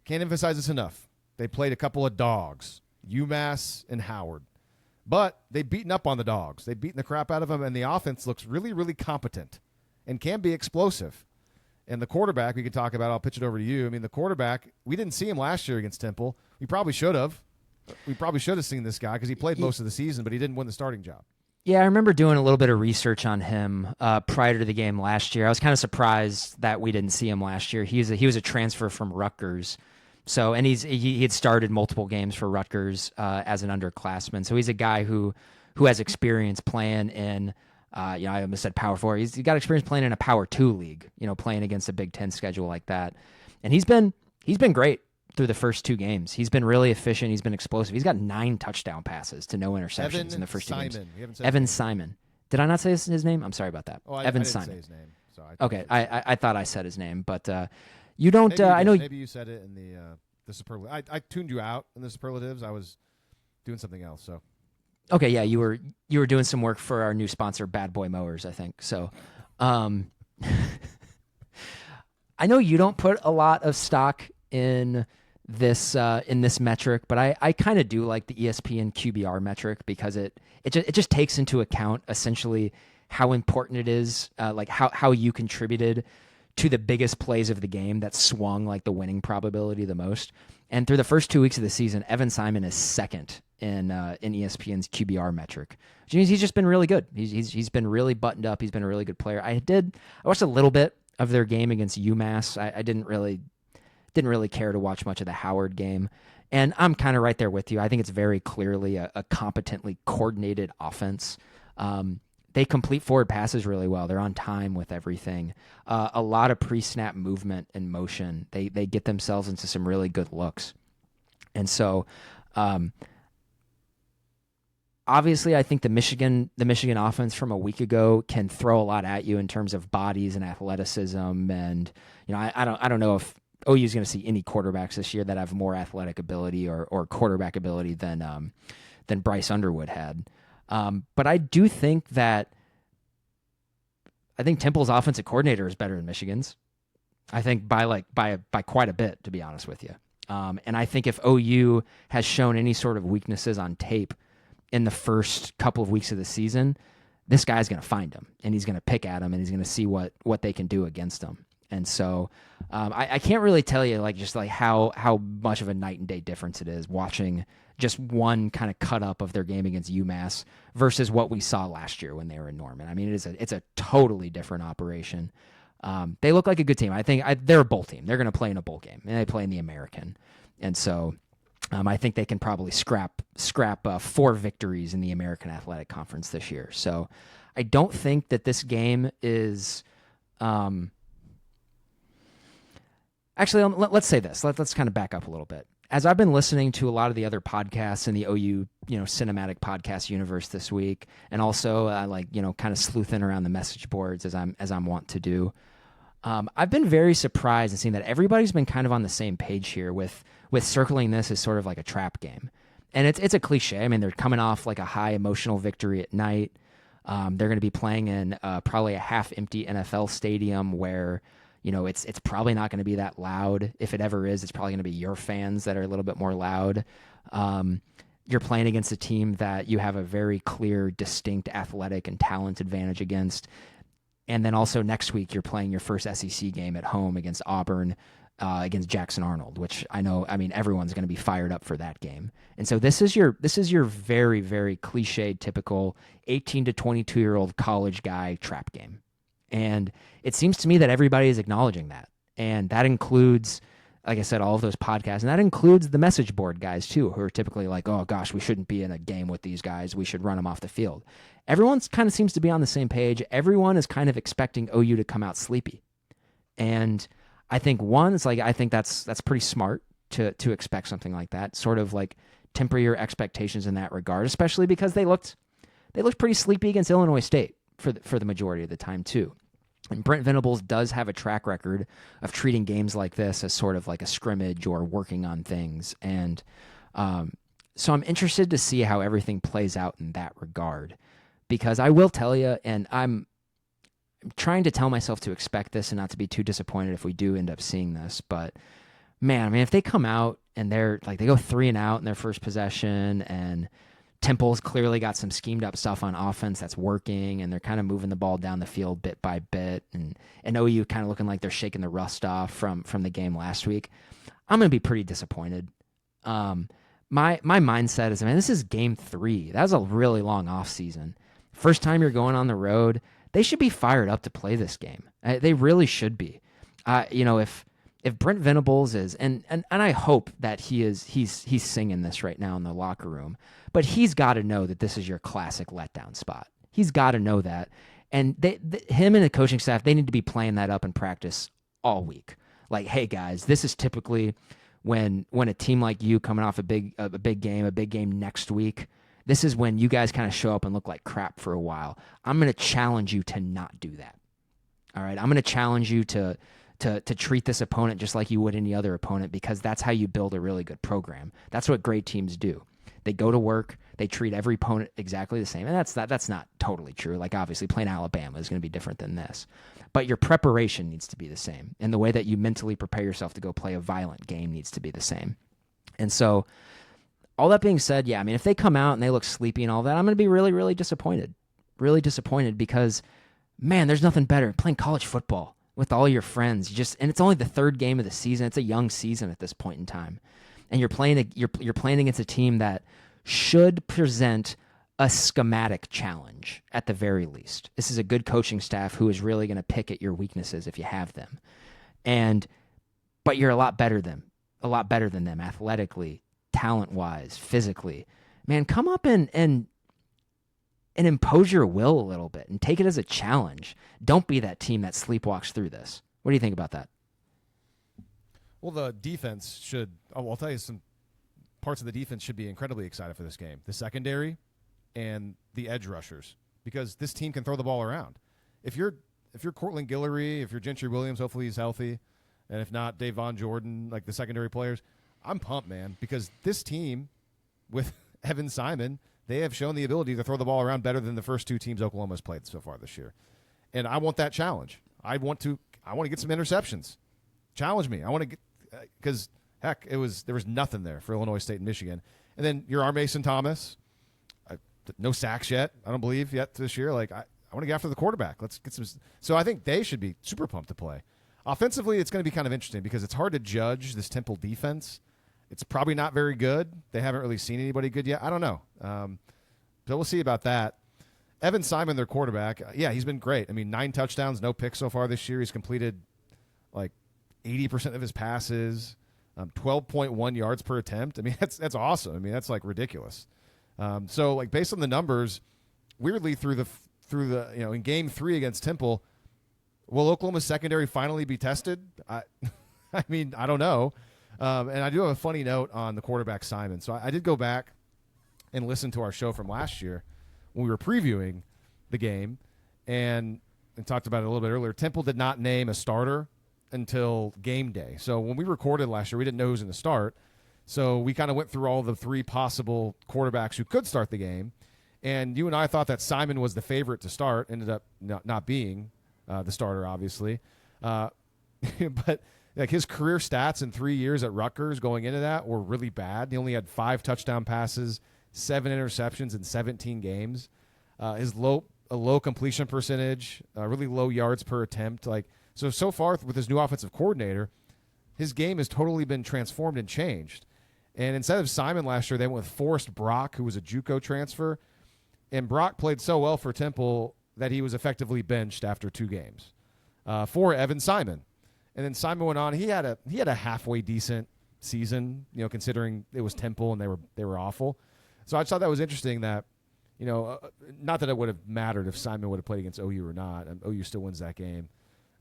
can't emphasize this enough. They played a couple of dogs, UMass and Howard. But they've beaten up on the dogs. They've beaten the crap out of them, and the offense looks really, really competent and can be explosive. And the quarterback we could talk about, I'll pitch it over to you. The quarterback, we didn't see him last year against Temple. We probably should have. We probably should have seen this guy because he played most of the season, but he didn't win the starting job. Yeah, I remember doing a little bit of research on him prior to the game last year. I was kind of surprised that we didn't see him last year. He was a transfer from Rutgers. So, and he had started multiple games for Rutgers as an underclassman. So he's a guy who has experience playing in, I almost said Power 4. He's got experience playing in a Power 2 league, playing against a Big Ten schedule like that. And he's been great through the first two games. He's been really efficient. He's been explosive. He's got 9 touchdown passes to no interceptions in the first two games. Evan Simon. Did I not say his name? I'm sorry about that. Oh, Evan I didn't Simon. say his name. So okay, I thought I said his name, but you don't. Maybe I know. Maybe you said it in the superlative. I tuned you out in the superlatives. I was doing something else. So. Okay, yeah, you were doing some work for our new sponsor, Bad Boy Mowers, I think. So, I know you don't put a lot of stock in this metric, but I kind of do like the ESPN QBR metric because it just takes into account essentially how important it is, like how you contributed to the biggest plays of the game that swung like the winning probability the most. And through the first 2 weeks of the season, Evan Simon is second in ESPN's QBR metric, which means he's just been really good. He's been really buttoned up. He's been a really good player. I watched a little bit of their game against UMass. I didn't really Didn't really care to watch much of the Howard game. And I'm kind of right there with you. I think it's very clearly a competently coordinated offense. They complete forward passes really well. They're on time with everything. A lot of pre-snap movement and motion. They get themselves into some really good looks. And so, obviously, I think the Michigan offense from a week ago can throw a lot at you in terms of bodies and athleticism. And I don't know if OU is going to see any quarterbacks this year that have more athletic ability or quarterback ability than Bryce Underwood had. But I do think that Temple's offensive coordinator is better than Michigan's. I think by quite a bit, to be honest with you. And I think if OU has shown any sort of weaknesses on tape in the first couple of weeks of the season, this guy's going to find them and he's going to pick at them and he's going to see what they can do against them. And so I can't really tell you how much of a night and day difference it is watching just one kind of cut up of their game against UMass versus what we saw last year when they were in Norman. I mean, it's a totally different operation. They look like a good team. I think they're a bowl team. They're going to play in a bowl game and they play in the American. And so I think they can probably scrap 4 victories in the American Athletic Conference this year. So I don't think that this game is. Actually, let's say this. Let's kind of back up a little bit. As I've been listening to a lot of the other podcasts in the OU, cinematic podcast universe this week, and also kind of sleuthing around the message boards as I'm wont to do. I've been very surprised in seeing that everybody's been kind of on the same page here with circling this as sort of like a trap game. And it's a cliche. I mean, they're coming off like a high emotional victory at night. They're going to be playing in probably a half-empty NFL stadium where, it's probably not going to be that loud. If it ever is, it's probably going to be your fans that are a little bit more loud. You're playing against a team that you have a very clear, distinct athletic and talent advantage against. And then also next week, you're playing your first SEC game at home against Auburn, against Jackson Arnold, which everyone's going to be fired up for that game. And so this is your very, very cliched, typical 18 to 22-year-old college guy trap game. And it seems to me that everybody is acknowledging that. And that includes, like I said, all of those podcasts. And that includes the message board guys, too, who are typically like, oh, gosh, we shouldn't be in a game with these guys. We should run them off the field. Everyone kind of seems to be on the same page. Everyone is kind of expecting OU to come out sleepy. And I think, I think that's pretty smart to expect something like that, sort of like temper your expectations in that regard, especially because they looked pretty sleepy against Illinois State for the majority of the time, too. And Brent Venables does have a track record of treating games like this as sort of like a scrimmage or working on things. And so I'm interested to see how everything plays out in that regard. Because I will tell you, and I'm trying to tell myself to expect this and not to be too disappointed if we do end up seeing this. But, man, if they come out and they go 3 and out in their first possession and Temple's clearly got some schemed up stuff on offense that's working, and they're kind of moving the ball down the field bit by bit, and OU kind of looking like they're shaking the rust off from the game last week, I'm going to be pretty disappointed. My mindset is, this is game 3. That was a really long off season. First time you're going on the road, they should be fired up to play this game. They really should be. If Brent Venables is, and I hope that he's singing this right now in the locker room, but he's got to know that this is your classic letdown spot. He's got to know that. And him and the coaching staff, they need to be playing that up in practice all week. Like, hey guys, this is typically when a team like you coming off a big game next week, this is when you guys kind of show up and look like crap for a while. I'm going to challenge you to not do that. All right, I'm going to challenge you to treat this opponent just like you would any other opponent, because that's how you build a really good program. That's what great teams do. They go to work, they treat every opponent exactly the same. And that's not totally true. Like, obviously playing Alabama is going to be different than this. But your preparation needs to be the same. And the way that you mentally prepare yourself to go play a violent game needs to be the same. And so, all that being said, yeah, if they come out and they look sleepy and all that, I'm going to be really, really disappointed. Really disappointed because, man, there's nothing better. Playing college football with all your friends, and it's only the 3rd game of the season. It's a young season at this point in time, and you're playing against a team that should present a schematic challenge at the very least. This is a good coaching staff who is really going to pick at your weaknesses if you have them, and but you're a lot better than them athletically, talent-wise, physically. Man, come up and impose your will a little bit and take it as a challenge. Don't be that team that sleepwalks through this. What do you think about that? Well, the defense should. Oh, I'll tell you, some parts of the defense should be incredibly excited for this game. The secondary and the edge rushers, because this team can throw the ball around. If you're Cortland Guillory, if you're Gentry Williams, hopefully he's healthy, and if not, Dave Von Jordan, like the secondary players, I'm pumped, man, because this team with Evan Simon, they have shown the ability to throw the ball around better than the first two teams Oklahoma's played so far this year. And I want that challenge. I want to get some interceptions. Challenge me. I want to get, because heck, there was nothing there for Illinois State and Michigan. And then your R. Mason Thomas, no sacks yet, I don't believe yet this year. Like I want to get after the quarterback. Let's get some. So I think they should be super pumped to play. Offensively, it's going to be kind of interesting because it's hard to judge this Temple defense. It's probably not very good. They haven't really seen anybody good yet. I don't know. So we'll see about that. Evan Simon, their quarterback, he's been great. I mean, 9 touchdowns, no picks so far this year. He's completed like 80% of his passes, 12.1 yards per attempt. I mean, that's awesome. I mean, that's like ridiculous. So like based on the numbers, weirdly through the in game 3 against Temple, will Oklahoma's secondary finally be tested? I mean, I don't know. And I do have a funny note on the quarterback Simon. So I did go back and listen to our show from last year when we were previewing the game and talked about it a little bit earlier. Temple did not name a starter until game day. So when we recorded last year, we didn't know who was going to start. So we kind of went through all the 3 possible quarterbacks who could start the game. And you and I thought that Simon was the favorite to start, ended up not being the starter, obviously. But like his career stats in 3 years at Rutgers going into that were really bad. He only had 5 touchdown passes, 7 interceptions in 17 games. His low completion percentage, really low yards per attempt. So far with his new offensive coordinator, his game has totally been transformed and changed. And instead of Simon last year, they went with Forrest Brock, who was a JUCO transfer. And Brock played so well for Temple that he was effectively benched after 2 games for Evan Simon. And then Simon went on. He had a halfway decent season, considering it was Temple and they were awful. So I just thought that was interesting that, not that it would have mattered if Simon would have played against OU or not. OU still wins that game.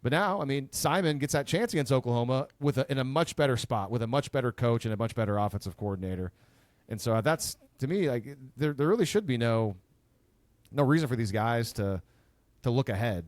But now, I mean, Simon gets that chance against Oklahoma in a much better spot, with a much better coach and a much better offensive coordinator. And so that's, to me, like there really should be no reason for these guys to look ahead.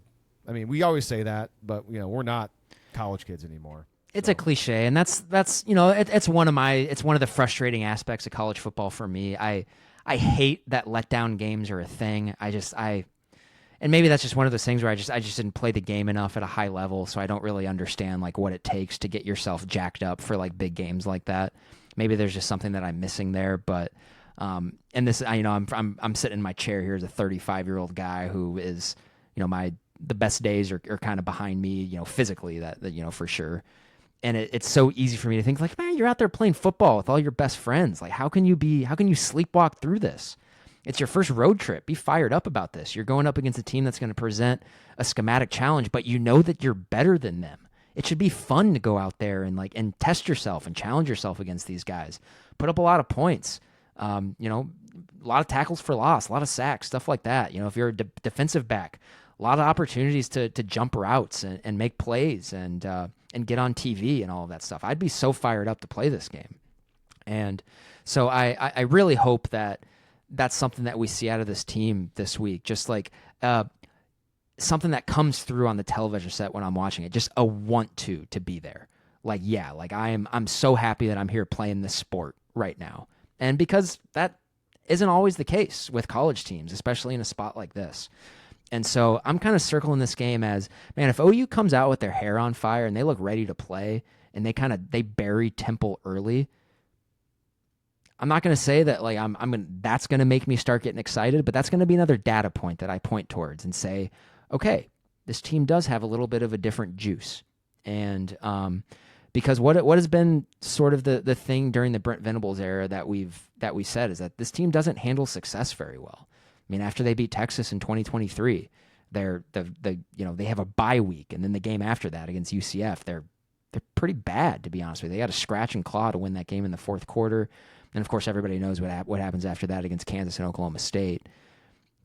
I mean, we always say that, but we're not college kids anymore. It's a cliche, and that's it's one of the frustrating aspects of college football for me. I hate that letdown games are a thing. And maybe that's just one of those things where I just didn't play the game enough at a high level, so I don't really understand like what it takes to get yourself jacked up for like big games like that. Maybe there's just something that I'm missing there, but and this, I'm sitting in my chair here as a 35-year-old guy who is, the best days are kind of behind me, physically, that for sure. And it's so easy for me to think like, man, you're out there playing football with all your best friends. Like, how can you sleepwalk through this? It's your first road trip. Be fired up about this. You're going up against a team that's going to present a schematic challenge, but you know that you're better than them. It should be fun to go out there and test yourself and challenge yourself against these guys. Put up a lot of points. A lot of tackles for loss, a lot of sacks, stuff like that. If you're a defensive back, a lot of opportunities to jump routes and make plays and get on TV and all of that stuff. I'd be so fired up to play this game. And so I really hope that that's something that we see out of this team this week. Just like something that comes through on the television set when I'm watching it, just a want to be there. I'm so happy that I'm here playing this sport right now. And because that isn't always the case with college teams, especially in a spot like this. And so I'm kind of circling this game as, man, if OU comes out with their hair on fire and they look ready to play and they bury Temple early, I'm not going to say that like that's going to make me start getting excited, but that's going to be another data point that I point towards and say, okay, this team does have a little bit of a different juice. And because what has been sort of the thing during the Brent Venables era that we said is that this team doesn't handle success very well. I mean, after they beat Texas in 2023, they have a bye week, and then the game after that against UCF, they're they're pretty bad, to be honest with you. They got to scratch and claw to win that game in the fourth quarter. And, of course, everybody knows what happens after that against Kansas and Oklahoma State.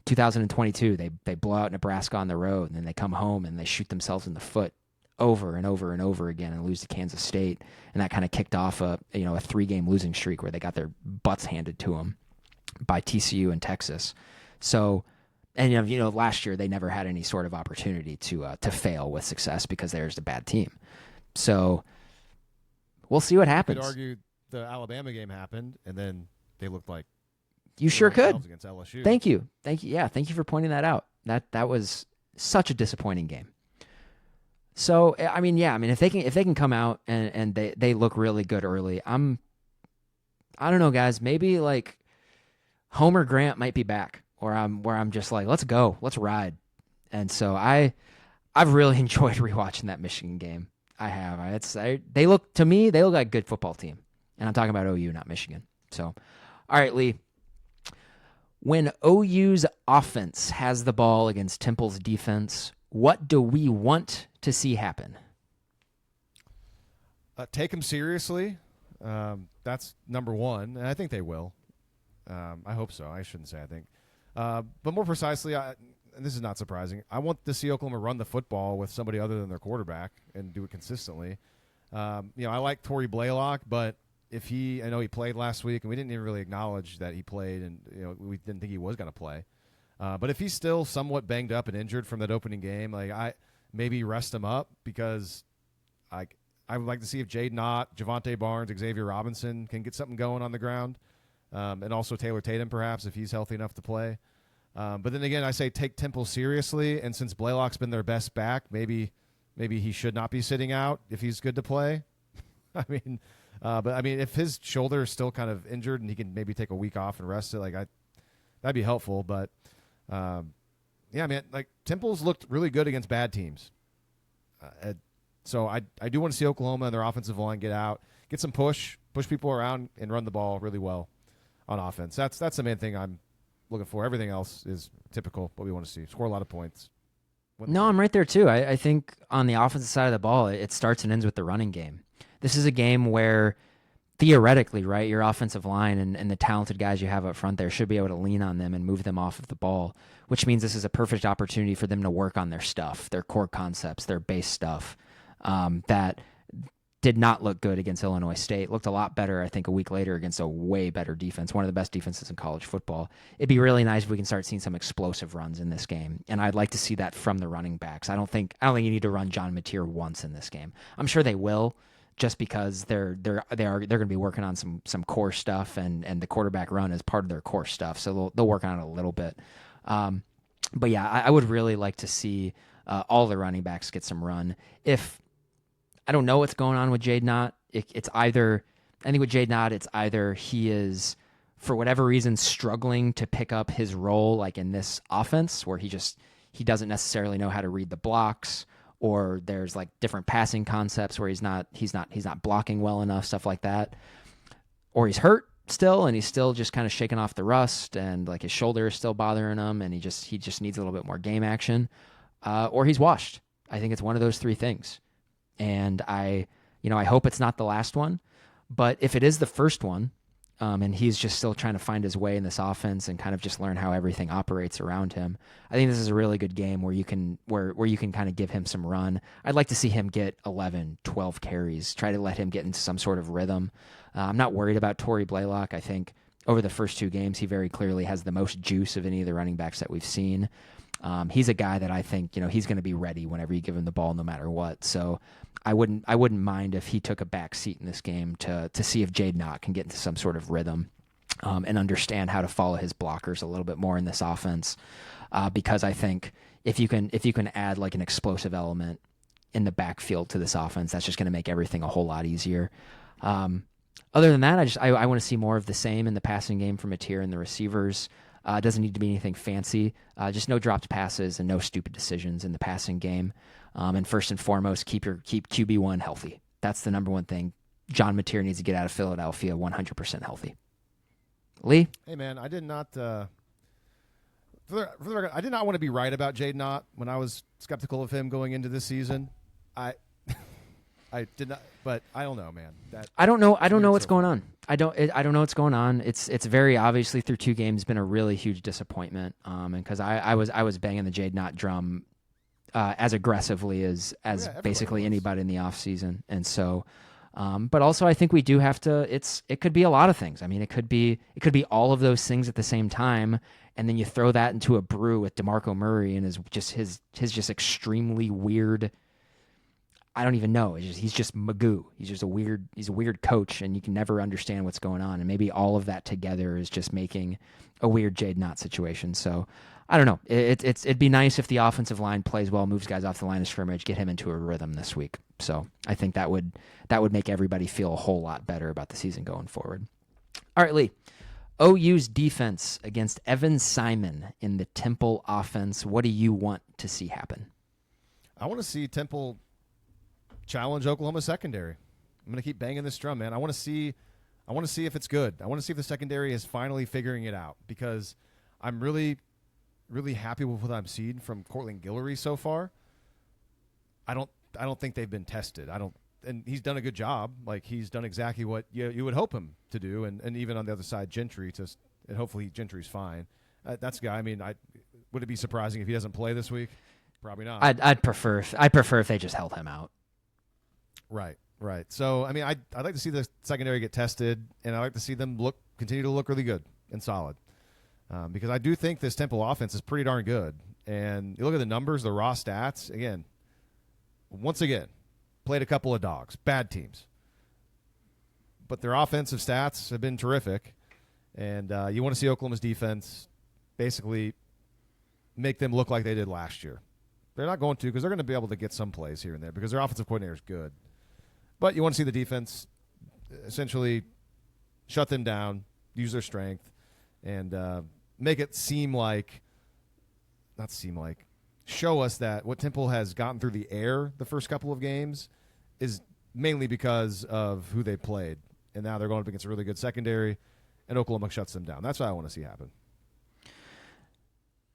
2022, they blow out Nebraska on the road, and then they come home and they shoot themselves in the foot over and over and over again and lose to Kansas State. And that kind of kicked off a 3-game losing streak where they got their butts handed to them by TCU and Texas. So, and last year they never had any sort of opportunity to fail with success because they're just a bad team. So we'll see what happens. You could argue the Alabama game happened, and then they looked like you sure could against LSU. Thank you. Yeah, thank you for pointing that out. That was such a disappointing game. So if they can come out and they look really good early, I don't know, guys. Maybe like Homer Grant might be back, where I'm just like, let's go, let's ride. And so I've really enjoyed rewatching that Michigan game. I have. They look like a good football team, and I'm talking about OU, not Michigan. So, all right, Lee. When OU's offense has the ball against Temple's defense, what do we want to see happen? Take them seriously. That's number one, and I think they will. I hope so. I shouldn't say I think. But more precisely, and this is not surprising, I want to see Oklahoma run the football with somebody other than their quarterback and do it consistently. I like Torrey Blaylock, but I know he played last week, and we didn't even really acknowledge that he played, and we didn't think he was going to play. But if he's still somewhat banged up and injured from that opening game, I maybe rest him up, because I would like to see if Jade Knott, Javante Barnes, Xavier Robinson can get something going on the ground, and also Taylor Tatum perhaps if he's healthy enough to play. But then again, I say take Temple seriously, and since Blaylock's been their best back, maybe he should not be sitting out if he's good to play. But if his shoulder is still kind of injured and he can maybe take a week off and rest it, that'd be helpful. But Temple's looked really good against bad teams. So I do want to see Oklahoma and their offensive line get out, get some push people around, and run the ball really well on offense. That's the main thing I'm looking for. Everything else is typical what we want to see. Score a lot of points. No, I'm right there too. I think on the offensive side of the ball, it starts and ends with the running game. This is a game where theoretically, right, your offensive line and the talented guys you have up front there should be able to lean on them and move them off of the ball, which means this is a perfect opportunity for them to work on their stuff, their core concepts, their base stuff that did not look good against Illinois State. Looked a lot better, I think, a week later against a way better defense, one of the best defenses in college football. It'd be really nice if we can start seeing some explosive runs in this game, and I'd like to see that from the running backs. I don't think you need to run John Mateer once in this game. I'm sure they will, just because they're going to be working on some core stuff, and the quarterback run is part of their core stuff, so they'll work on it a little bit. But yeah, I would really like to see all the running backs get some run. If I don't know what's going on with Jade Knott, it's either he is, for whatever reason, struggling to pick up his role, like in this offense, where he doesn't necessarily know how to read the blocks, or there's like different passing concepts where he's not blocking well enough, stuff like that, or he's hurt still and he's still just kind of shaking off the rust, and like his shoulder is still bothering him, and he just needs a little bit more game action, or he's washed. I think it's one of those three things, and I hope it's not the last one, but if it is the first one, and he's just still trying to find his way in this offense and kind of just learn how everything operates around him, I think this is a really good game where you can kind of give him some run. I'd like to see him get 11, 12 carries, try to let him get into some sort of rhythm. I'm not worried about Torrey Blaylock. I think over the first two games, he very clearly has the most juice of any of the running backs that we've seen. He's a guy that I think, he's going to be ready whenever you give him the ball, no matter what. So I wouldn't mind if he took a back seat in this game to see if Jade Knott can get into some sort of rhythm, and understand how to follow his blockers a little bit more in this offense. Because I think if you can add like an explosive element in the backfield to this offense, that's just going to make everything a whole lot easier. Other than that, I want to see more of the same in the passing game from Mateer and the receivers. It doesn't need to be anything fancy. Just no dropped passes and no stupid decisions in the passing game. And first and foremost, keep QB1 healthy. That's the number one thing. John Mateer needs to get out of Philadelphia 100% healthy. Lee? Hey, man, I did not for the record, I did not want to be right about Jade Knott when I was skeptical of him going into this season. I did not, but I don't know, man. I don't know what's so going far. on. I don't know what's going on. It's very obviously through 2 games been a really huge disappointment. And because I was banging the Jade Knott drum as aggressively as everybody basically was. anybody in the off season, and so. But also, I think we do have to. It could be a lot of things. I mean, it could be all of those things at the same time, and then you throw that into a brew with DeMarco Murray and his just extremely weird. I don't even know. He's just Magoo. He's a weird coach, and you can never understand what's going on. And maybe all of that together is just making a weird Jade Knott situation. So I don't know. It'd be nice if the offensive line plays well, moves guys off the line of scrimmage, get him into a rhythm this week. So I think that would make everybody feel a whole lot better about the season going forward. All right, Lee. OU's defense against Evan Simon in the Temple offense. What do you want to see happen? I want to see Temple challenge Oklahoma secondary. I'm going to keep banging this drum, man. I want to see if it's good. I want to see if the secondary is finally figuring it out, because I'm really, really happy with what I'm seeing from Cortland Guillory so far. I don't think they've been tested. And he's done a good job. Like, he's done exactly what you would hope him to do. And even on the other side, Gentry, and hopefully Gentry's fine. That's a guy. I mean, would it be surprising if he doesn't play this week? Probably not. I'd prefer if they just held him out. Right. So, I mean, I'd like to see the secondary get tested, and I'd like to see them continue to look really good and solid, because I do think this Temple offense is pretty darn good. And you look at the numbers, the raw stats. Once again, played a couple of dogs, bad teams, but their offensive stats have been terrific. And you want to see Oklahoma's defense basically make them look like they did last year. They're not going to, because they're going to be able to get some plays here and there because their offensive coordinator is good. But you want to see the defense essentially shut them down, use their strength, and make it show us that what Temple has gotten through the air the first couple of games is mainly because of who they played. And now they're going up against a really good secondary, and Oklahoma shuts them down. That's what I want to see happen.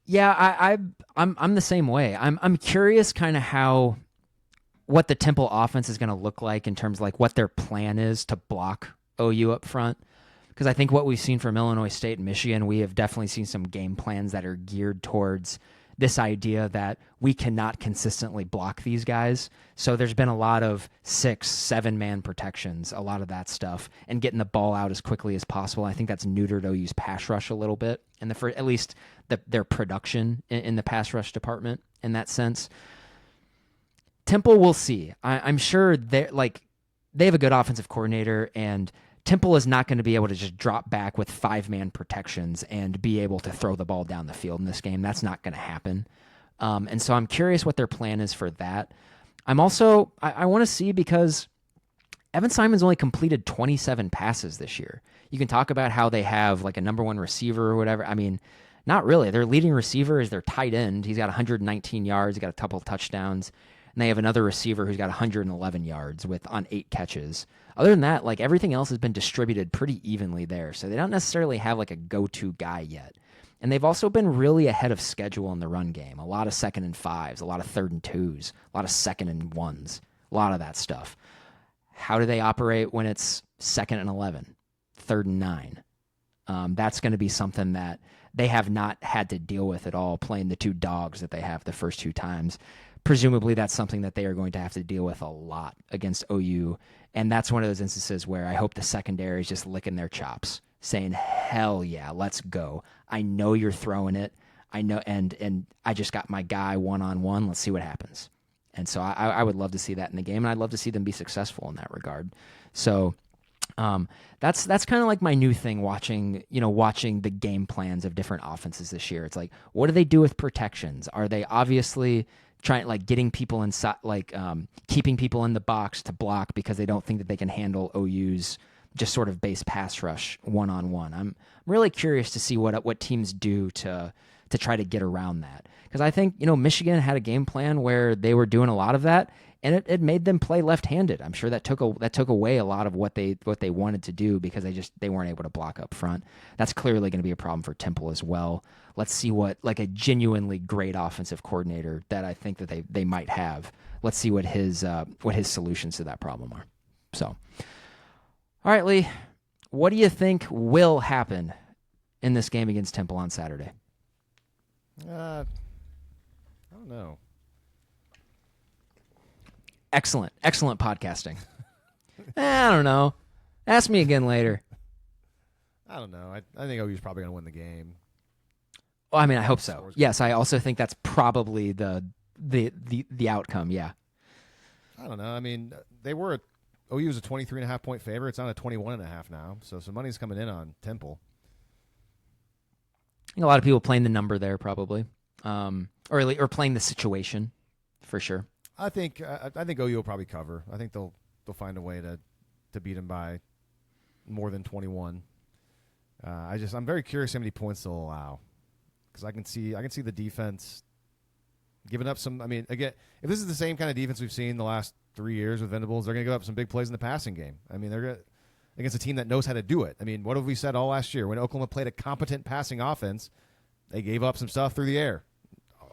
Yeah, I'm the same way. I'm curious kind of what the Temple offense is going to look like in terms of like what their plan is to block OU up front. Because I think what we've seen from Illinois State and Michigan, we have definitely seen some game plans that are geared towards this idea that we cannot consistently block these guys. So there's been a lot of 6-7 man protections, a lot of that stuff, and getting the ball out as quickly as possible. I think that's neutered OU's pass rush a little bit, and at least their production in the pass rush department in that sense. Temple, we'll see. I'm sure they have a good offensive coordinator, and Temple is not going to be able to just drop back with 5-man protections and be able to throw the ball down the field in this game. That's not going to happen. And so I'm curious what their plan is for that. I'm also, I want to see, because Evan Simon's only completed 27 passes this year. You can talk about how they have like a number 1 receiver or whatever. I mean, not really. Their leading receiver is their tight end. He's got 119 yards. He's got a couple of touchdowns. And they have another receiver who's got 111 yards on 8 catches. Other than that, like, everything else has been distributed pretty evenly there. So they don't necessarily have like a go-to guy yet. And they've also been really ahead of schedule in the run game. A lot of 2nd and 5s, a lot of 3rd and 2s, a lot of 2nd and 1s, a lot of that stuff. How do they operate when it's 2nd and 11, 3rd and 9? That's going to be something that they have not had to deal with at all, playing the 2 dogs that they have the first 2 times. Presumably that's something that they are going to have to deal with a lot against OU. And that's one of those instances where I hope the secondary is just licking their chops, saying, hell yeah, let's go. I know you're throwing it. I know, and I just got my guy one-on-one. Let's see what happens. And so I would love to see that in the game, and I'd love to see them be successful in that regard. So that's kind of like my new thing, watching the game plans of different offenses this year. It's like, what do they do with protections? Are they obviously trying, like, getting people inside, like keeping people in the box to block because they don't think that they can handle OU's just sort of base pass rush one-on-one? I'm really curious to see what teams do to try to get around that, because I think Michigan had a game plan where they were doing a lot of that, and it made them play left-handed. I'm sure that took away a lot of what they wanted to do because they weren't able to block up front. That's clearly going to be a problem for Temple as well. Let's see what, like, a genuinely great offensive coordinator that I think that they might have. Let's see what his solutions to that problem are. So, all right, Lee, what do you think will happen in this game against Temple on Saturday? I don't know. Excellent podcasting. I don't know. Ask me again later. I don't know. I think OU's probably going to win the game. Well, I mean, I hope so. Yes, I also think that's probably the outcome. Yeah. I don't know. I mean, OU was a 23.5 point favorite. It's on a 21.5 now. So some money's coming in on Temple. I think a lot of people playing the number there probably, or playing the situation for sure. I think OU will probably cover. I think they'll find a way to beat them by more than 21. I'm very curious how many points they'll allow, because I can see the defense giving up some. I mean, again, if this is the same kind of defense we've seen the last 3 years with Venables, they're going to give up some big plays in the passing game. I mean, they're against a team that knows how to do it. I mean, what have we said all last year? When Oklahoma played a competent passing offense, they gave up some stuff through the air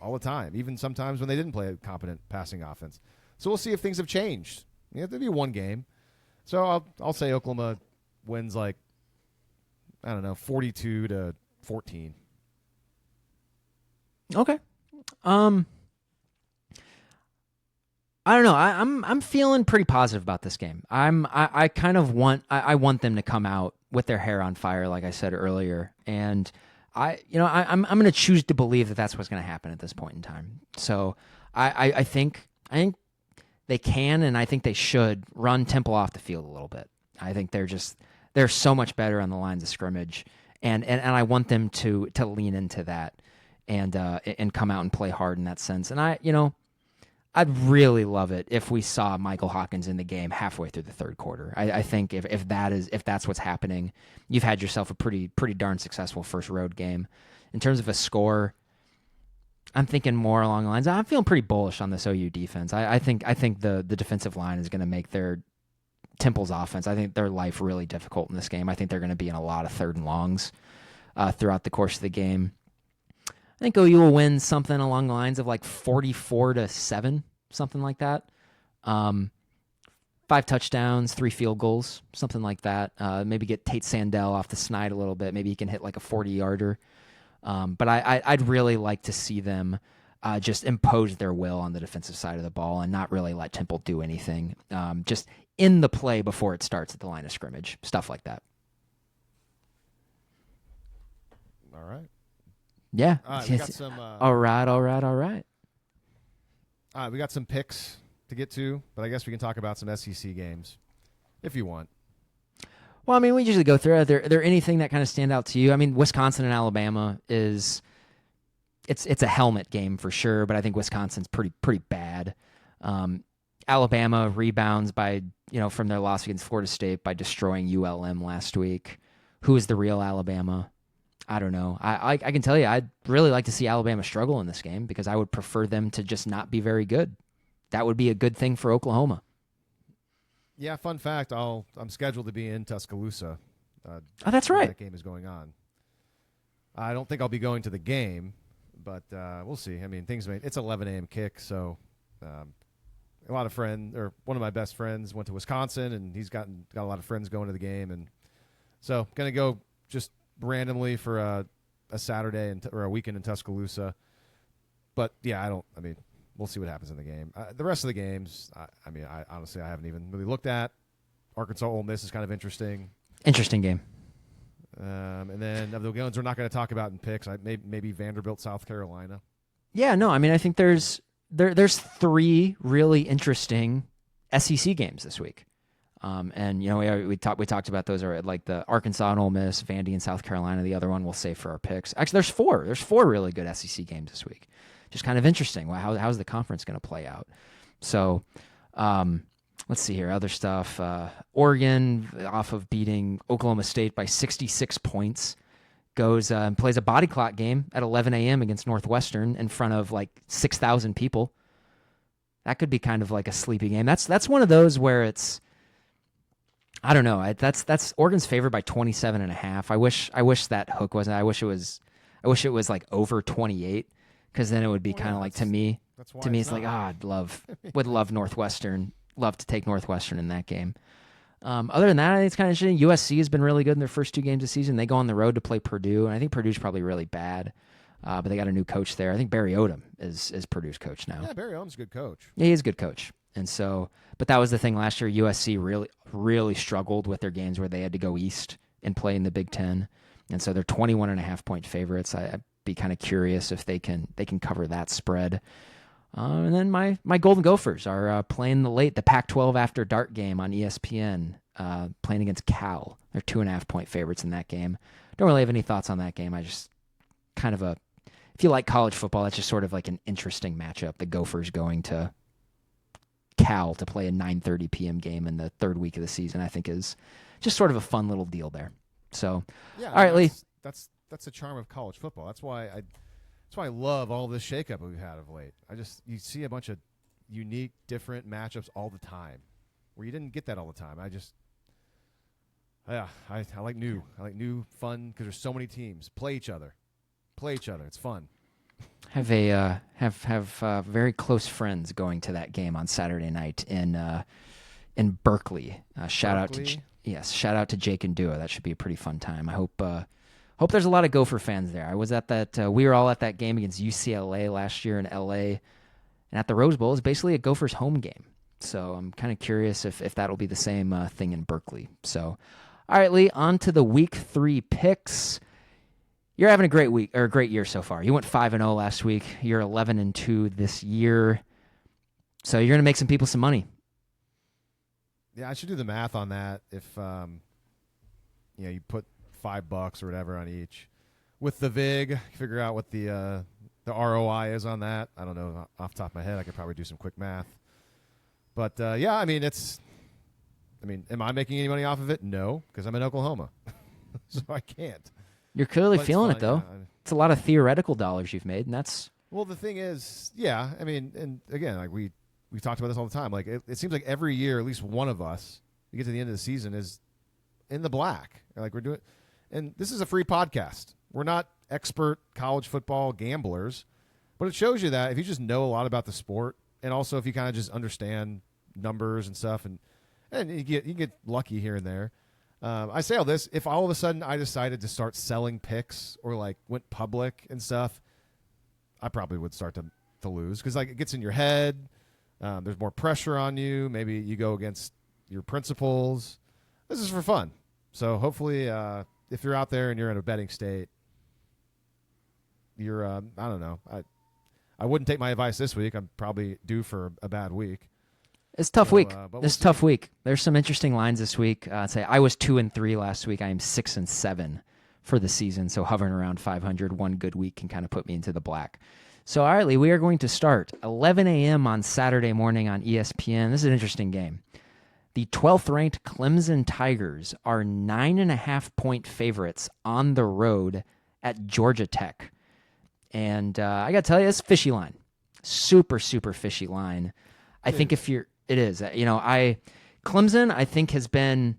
all the time, even sometimes when they didn't play a competent passing offense. So we'll see if things have changed. You have to be one game. So I'll say Oklahoma wins, like, I don't know, 42-14. Okay. I don't know. I'm feeling pretty positive about this game. I kind of want them to come out with their hair on fire, like I said earlier, and I'm going to choose to believe that that's what's going to happen at this point in time. So I think they can, and I think they should run Temple off the field a little bit. I think they're so much better on the lines of scrimmage, and I want them to lean into that and come out and play hard in that sense. And I'd really love it if we saw Michael Hawkins in the game halfway through the third quarter. I think if that's what's happening, you've had yourself a pretty darn successful first road game. In terms of a score, I'm thinking more along the lines. I'm feeling pretty bullish on this OU defense. I think the defensive line is going to make their Temple's offense, I think, their life really difficult in this game. I think they're going to be in a lot of third and longs throughout the course of the game. I think OU will win something along the lines of like 44-7, something like that. 5 touchdowns, 3 field goals, something like that. Maybe get Tate Sandell off the snide a little bit. Maybe he can hit like a 40-yarder. But I'd really like to see them just impose their will on the defensive side of the ball and not really let Temple do anything. Just in the play before it starts at the line of scrimmage, stuff like that. All right. Yeah. We got some. All right. We got some picks to get to, but I guess we can talk about some SEC games if you want. Well, I mean, we usually go through it. Are there anything that kind of stand out to you? I mean, Wisconsin and Alabama it's a helmet game for sure, but I think Wisconsin's pretty bad. Alabama rebounds from their loss against Florida State by destroying ULM last week. Who is the real Alabama? I don't know. I can tell you, I'd really like to see Alabama struggle in this game because I would prefer them to just not be very good. That would be a good thing for Oklahoma. Yeah, fun fact, I'm scheduled to be in Tuscaloosa. Oh, that's right. That game is going on. I don't think I'll be going to the game, but we'll see. I mean, it's 11 a.m. kick, so a lot of one of my best friends went to Wisconsin, and he's got a lot of friends going to the game, and so going to go just randomly for a Saturday or a weekend in Tuscaloosa. But yeah, we'll see what happens in the game. The rest of the games, I honestly haven't even really looked at. Arkansas Ole Miss is kind of interesting. Interesting game. And then of the ones we're not going to talk about in picks, maybe Vanderbilt, South Carolina. Yeah, no, I mean, I think there's 3 really interesting SEC games this week. And we talked about those are like the Arkansas and Ole Miss, Vandy and South Carolina. The other one we'll save for our picks. Actually, there's 4. There's 4 really good SEC games this week. Just kind of interesting. How's the conference going to play out? So, let's see here. Other stuff. Oregon, off of beating Oklahoma State by 66 points, goes and plays a body clock game at 11 a.m. against Northwestern in front of like 6,000 people. That could be kind of like a sleepy game. That's one of those where it's, I don't know. That's Oregon's favored by 27.5. I wish that hook wasn't. I wish it was like over 28, because then it would be Well, kind of yeah, like, that's why to me it's not. like, would love Northwestern, love to take Northwestern in that game. Other than that, I think it's kind of interesting. USC has been really good in their first 2 games of the season. They go on the road to play Purdue, and I think Purdue's probably really bad, but they got a new coach there. I think Barry Odom is Purdue's coach now. Yeah, Barry Odom's a good coach. Yeah, he's a good coach. And so, but that was the thing last year. USC really struggled with their games where they had to go east and play in the Big Ten. And so they're 21.5-point favorites. I'd be kind of curious if they can cover that spread. And then my Golden Gophers are playing the Pac-12 after dark game on ESPN, playing against Cal. They're 2.5-point favorites in that game. Don't really have any thoughts on that game. I just kind of if you like college football, that's just sort of like an interesting matchup. The Gophers going to Cal to play a 9:30 p.m. game in the third week of the season, I think is just sort of a fun little deal there. So, Yeah, all right, Lee. That's the charm of college football. That's why I love all this shakeup we've had of late. You see a bunch of unique, different matchups all the time, where you didn't get that all the time. I like new. I like new fun because there's so many teams play each other. It's fun. Have very close friends going to that game on Saturday night in Berkeley. Shout out to Jake and Dua. That should be a pretty fun time. I hope there's a lot of Gopher fans there. I was at that. We were all at that game against UCLA last year in LA, and at the Rose Bowl is basically a Gophers home game. So I'm kind of curious if that'll be the same thing in Berkeley. So, all right, Lee, on to the Week 3 picks. You're having a great week or a great year so far. You went 5-0 last week. You're 11-2 this year. So you're gonna make some people some money. Yeah, I should do the math on that. If you put $5 or whatever on each with the VIG, figure out what the ROI is on that. I don't know off the top of my head. I could probably do some quick math. But am I making any money off of it? No, because I'm in Oklahoma, so I can't. You're clearly But it's feeling fun, it, though. yeah. It's a lot of theoretical dollars you've made, and that's... Well, the thing is, yeah, and again, like we talked about this all the time. Like it seems like every year, at least one of us, we get to the end of the season is in the black. Like we're doing, and this is a free podcast. We're not expert college football gamblers, but it shows you that if you just know a lot about the sport, and also if you kind of just understand numbers and stuff, and you get lucky here and there. I say all this, if all of a sudden I decided to start selling picks or like went public and stuff, I probably would start to lose because like it gets in your head. There's more pressure on you. Maybe you go against your principles. This is for fun. So hopefully if you're out there and you're in a betting state, you're, I don't know. I wouldn't take my advice this week. I'm probably due for a bad week. It's a tough week. But This is a tough week. There's some interesting lines this week. Say I was 2-3 last week. I am 6-7 for the season. So hovering around 500, one good week can kind of put me into the black. So all right, Lee, we are going to start 11 a.m. on Saturday morning on ESPN. This is an interesting game. The 12th ranked Clemson Tigers are 9.5-point favorites on the road at Georgia Tech. And I got to tell you, it's a fishy line. Super, super fishy line. I think it is. Clemson, I think, has been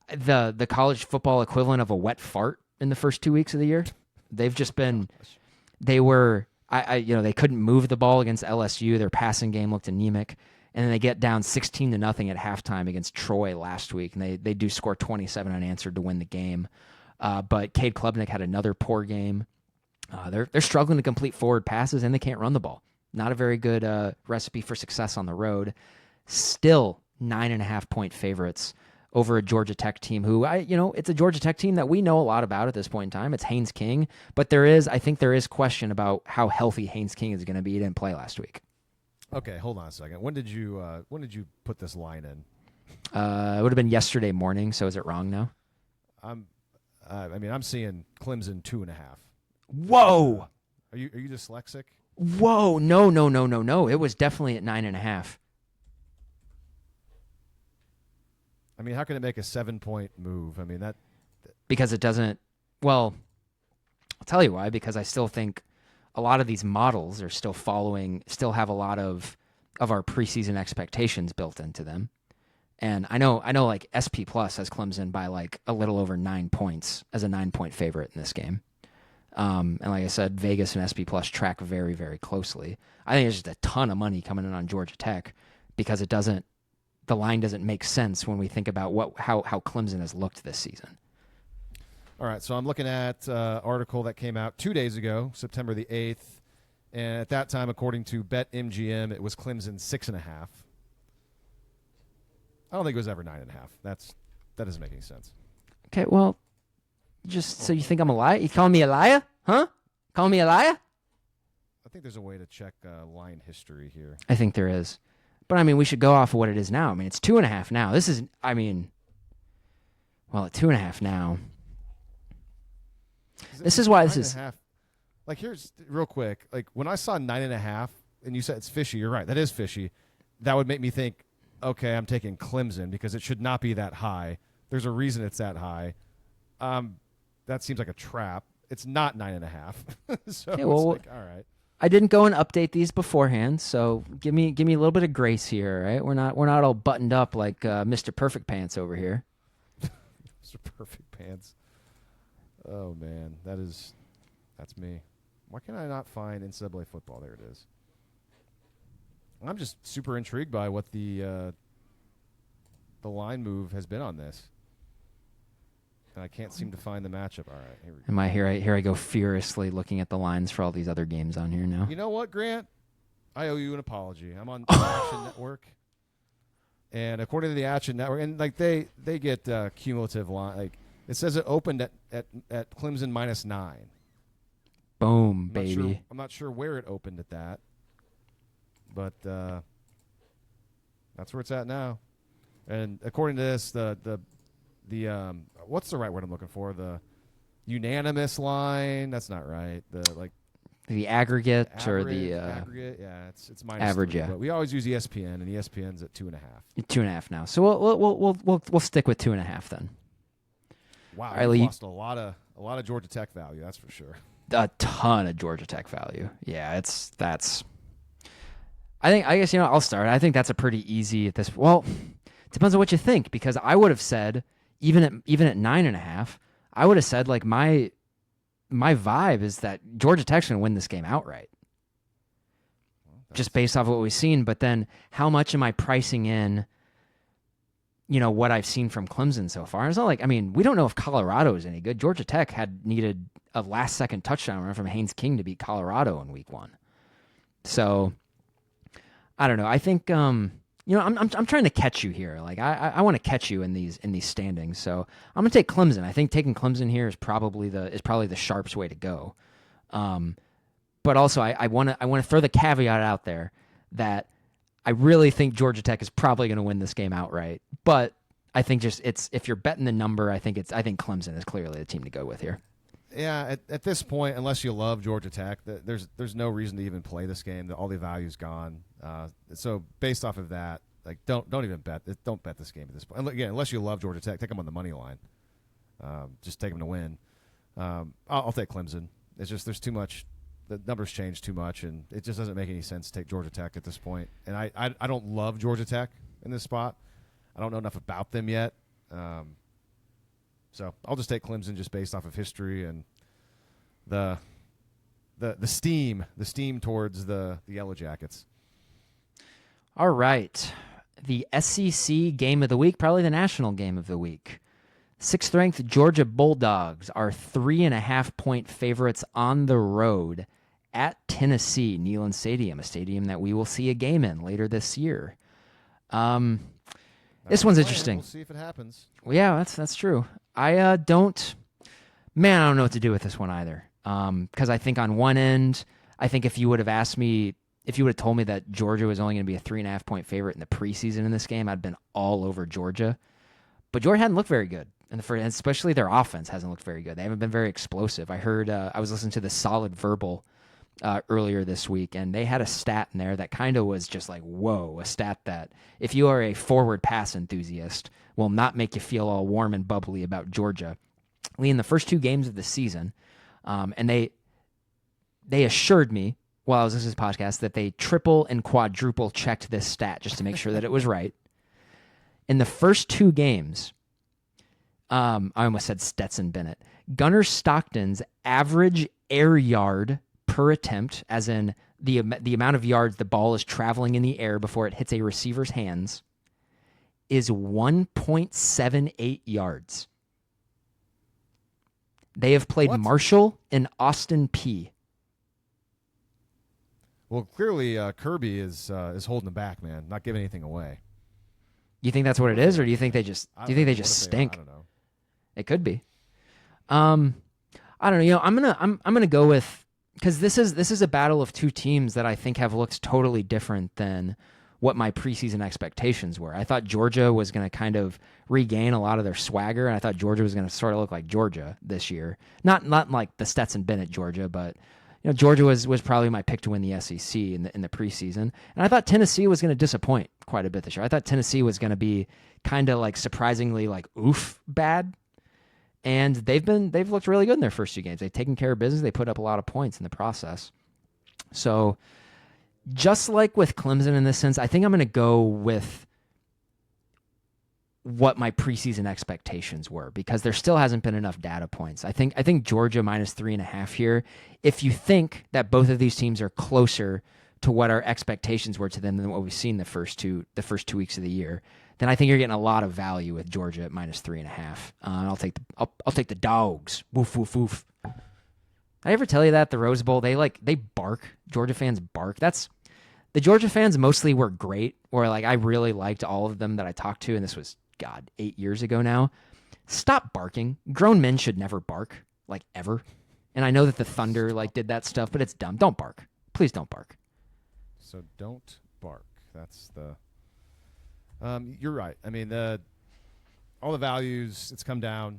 the college football equivalent of a wet fart in the first 2 weeks of the year. They've just been, they couldn't move the ball against LSU. Their passing game looked anemic. And then they get down 16-0 at halftime against Troy last week. And they do score 27 unanswered to win the game. But Cade Klubnik had another poor game. They're struggling to complete forward passes, and they can't run the ball. Not a very good recipe for success on the road. Still 9.5-point favorites over a Georgia Tech team who, it's a Georgia Tech team that we know a lot about at this point in time. It's Haynes King, but I think there is question about how healthy Haynes King is going to be. He didn't play last week. Okay, hold on a second. When did you put this line in? It would have been yesterday morning. So is it wrong now? I'm seeing Clemson 2.5. Whoa! Are you dyslexic? Whoa! No! It was definitely at 9.5. I mean, how can it make a 7-point move? I mean because it doesn't. Well, I'll tell you why. Because I still think a lot of these models are still have a lot of our preseason expectations built into them. And I know like SP Plus has Clemson by like a little over 9 points as a 9-point favorite in this game. And like I said, Vegas and SP Plus track very, very closely. I think there's just a ton of money coming in on Georgia Tech because the line doesn't make sense when we think about how Clemson has looked this season. All right, so I'm looking at an article that came out 2 days ago, September the 8th. And at that time, according to BetMGM, it was Clemson 6.5. I don't think it was ever 9.5. That doesn't make any sense. Okay, well, so you think I'm a liar? You calling me a liar? Huh? Calling me a liar? I think there's a way to check line history here. I think there is. But, I mean, we should go off of what it is now. I mean, it's 2.5 now. This is, I mean, well, at 2.5 now. This is why this is. Like, here's real quick. Like, when I saw 9.5, and you said it's fishy, you're right. That is fishy. That would make me think, okay, I'm taking Clemson because it should not be that high. There's a reason it's that high. That seems like a trap. It's not 9.5. So okay, well, it's like, all right. I didn't go and update these beforehand, so give me a little bit of grace here, right? We're not all buttoned up like Mr. Perfect Pants over here. Mr. Perfect Pants. Oh man, that's me. Why can I not find NCAA football? There it is. I'm just super intrigued by what the line move has been on this. And I can't seem to find the matchup. All right, here we go. Am I here? I go furiously looking at the lines for all these other games on here now. You know what, Grant? I owe you an apology. I'm on the Action Network, and according to the Action Network, and like they get cumulative line. Like it says, it opened at Clemson -9. Boom, baby. I'm not sure where it opened at that, but that's where it's at now. And according to this, the what's the right word I'm looking for? The unanimous line. That's not right. The aggregate or the aggregate. Yeah, it's -3. average. Yeah, but we always use ESPN, and ESPN's at 2.5. 2.5 now. So we'll stick with 2.5 then. Wow, right, we Lee. lost a lot of Georgia Tech value. That's for sure. A ton of Georgia Tech value. Yeah, that's. I guess I'll start. I think that's a pretty easy at this. Well, depends on what you think, because I would have said even at 9.5, I would have said like my vibe is that Georgia Tech's going to win this game outright, just based off what we've seen. But then, how much am I pricing in? What I've seen from Clemson so far. It's not like, I mean, we don't know if Colorado is any good. Georgia Tech had needed a last-second touchdown run from Haynes King to beat Colorado in Week 1. So, I don't know. I think, I'm trying to catch you here. Like, I want to catch you in these standings. So, I'm gonna take Clemson. I think taking Clemson here is probably the sharpest way to go. But also, I want to throw the caveat out there that I really think Georgia Tech is probably going to win this game outright. But I think if you're betting the number, I think Clemson is clearly the team to go with here. Yeah, at this point, unless you love Georgia Tech, there's no reason to even play this game. All the value's gone. So based off of that, like don't even bet. Don't bet this game at this point. Again, unless you love Georgia Tech, take them on the money line. Just take them to win. I'll take Clemson. It's just there's too much. The numbers change too much, and it just doesn't make any sense to take Georgia Tech at this point. And I don't love Georgia Tech in this spot. I don't know enough about them yet. So I'll just take Clemson just based off of history and the steam towards the Yellow Jackets. All right. The SEC game of the week, probably the national game of the week. 6th-ranked Georgia Bulldogs are 3.5-point favorites on the road at Tennessee, Neyland Stadium, a stadium that we will see a game in later this year. This one's interesting. We'll see if it happens. Well, yeah, that's true. I don't know what to do with this one either. Because I think on one end, I think if you would have told me that Georgia was only going to be a 3.5-point favorite in the preseason in this game, I'd been all over Georgia. But Georgia hadn't looked very good. And especially their offense hasn't looked very good. They haven't been very explosive. I heard I was listening to the Solid Verbal earlier this week, and they had a stat in there that kind of was just like, whoa, a stat that if you are a forward pass enthusiast will not make you feel all warm and bubbly about Georgia. In the first 2 games of the season, and they assured me while I was listening to this podcast that they triple and quadruple checked this stat just to make sure that it was right. In the first 2 games, I almost said Stetson Bennett, Gunnar Stockton's average air yard per attempt, as in the amount of yards the ball is traveling in the air before it hits a receiver's hands, is 1.78 yards. They have played What? Marshall and Austin P. Well, clearly Kirby is holding them back, man. Not giving anything away. You think that's what it is, or do you think they just I do you don't think they know. just What if they- stink? I don't know. It could be. I don't know. You know, I'm gonna go with, because this is a battle of 2 teams that I think have looked totally different than what my preseason expectations were. I thought Georgia was going to kind of regain a lot of their swagger, and I thought Georgia was going to sort of look like Georgia this year. Not like the Stetson Bennett Georgia, but you know, Georgia was probably my pick to win the SEC in the preseason. And I thought Tennessee was going to disappoint quite a bit this year. I thought Tennessee was going to be kind of like surprisingly like oof bad. And they've looked really good in their first 2 games. They've taken care of business. They put up a lot of points in the process. So just like with Clemson in this sense, I think I'm going to go with what my preseason expectations were, because there still hasn't been enough data points. I think Georgia -3.5 here. If you think that both of these teams are closer to what our expectations were to them than what we've seen the first two weeks of the year, then I think you're getting a lot of value with Georgia at -3.5. I'll take the dogs. Woof woof woof. Did I ever tell you that the Rose Bowl they bark? Georgia fans bark. The Georgia fans mostly were great, or like I really liked all of them that I talked to, and this was 8 years ago now. Stop barking. Grown men should never bark, like ever. And I know that the Thunder like did that stuff, but it's dumb. Don't bark. Please don't bark. So don't bark. That's the. You're right. I mean, all the values, it's come down.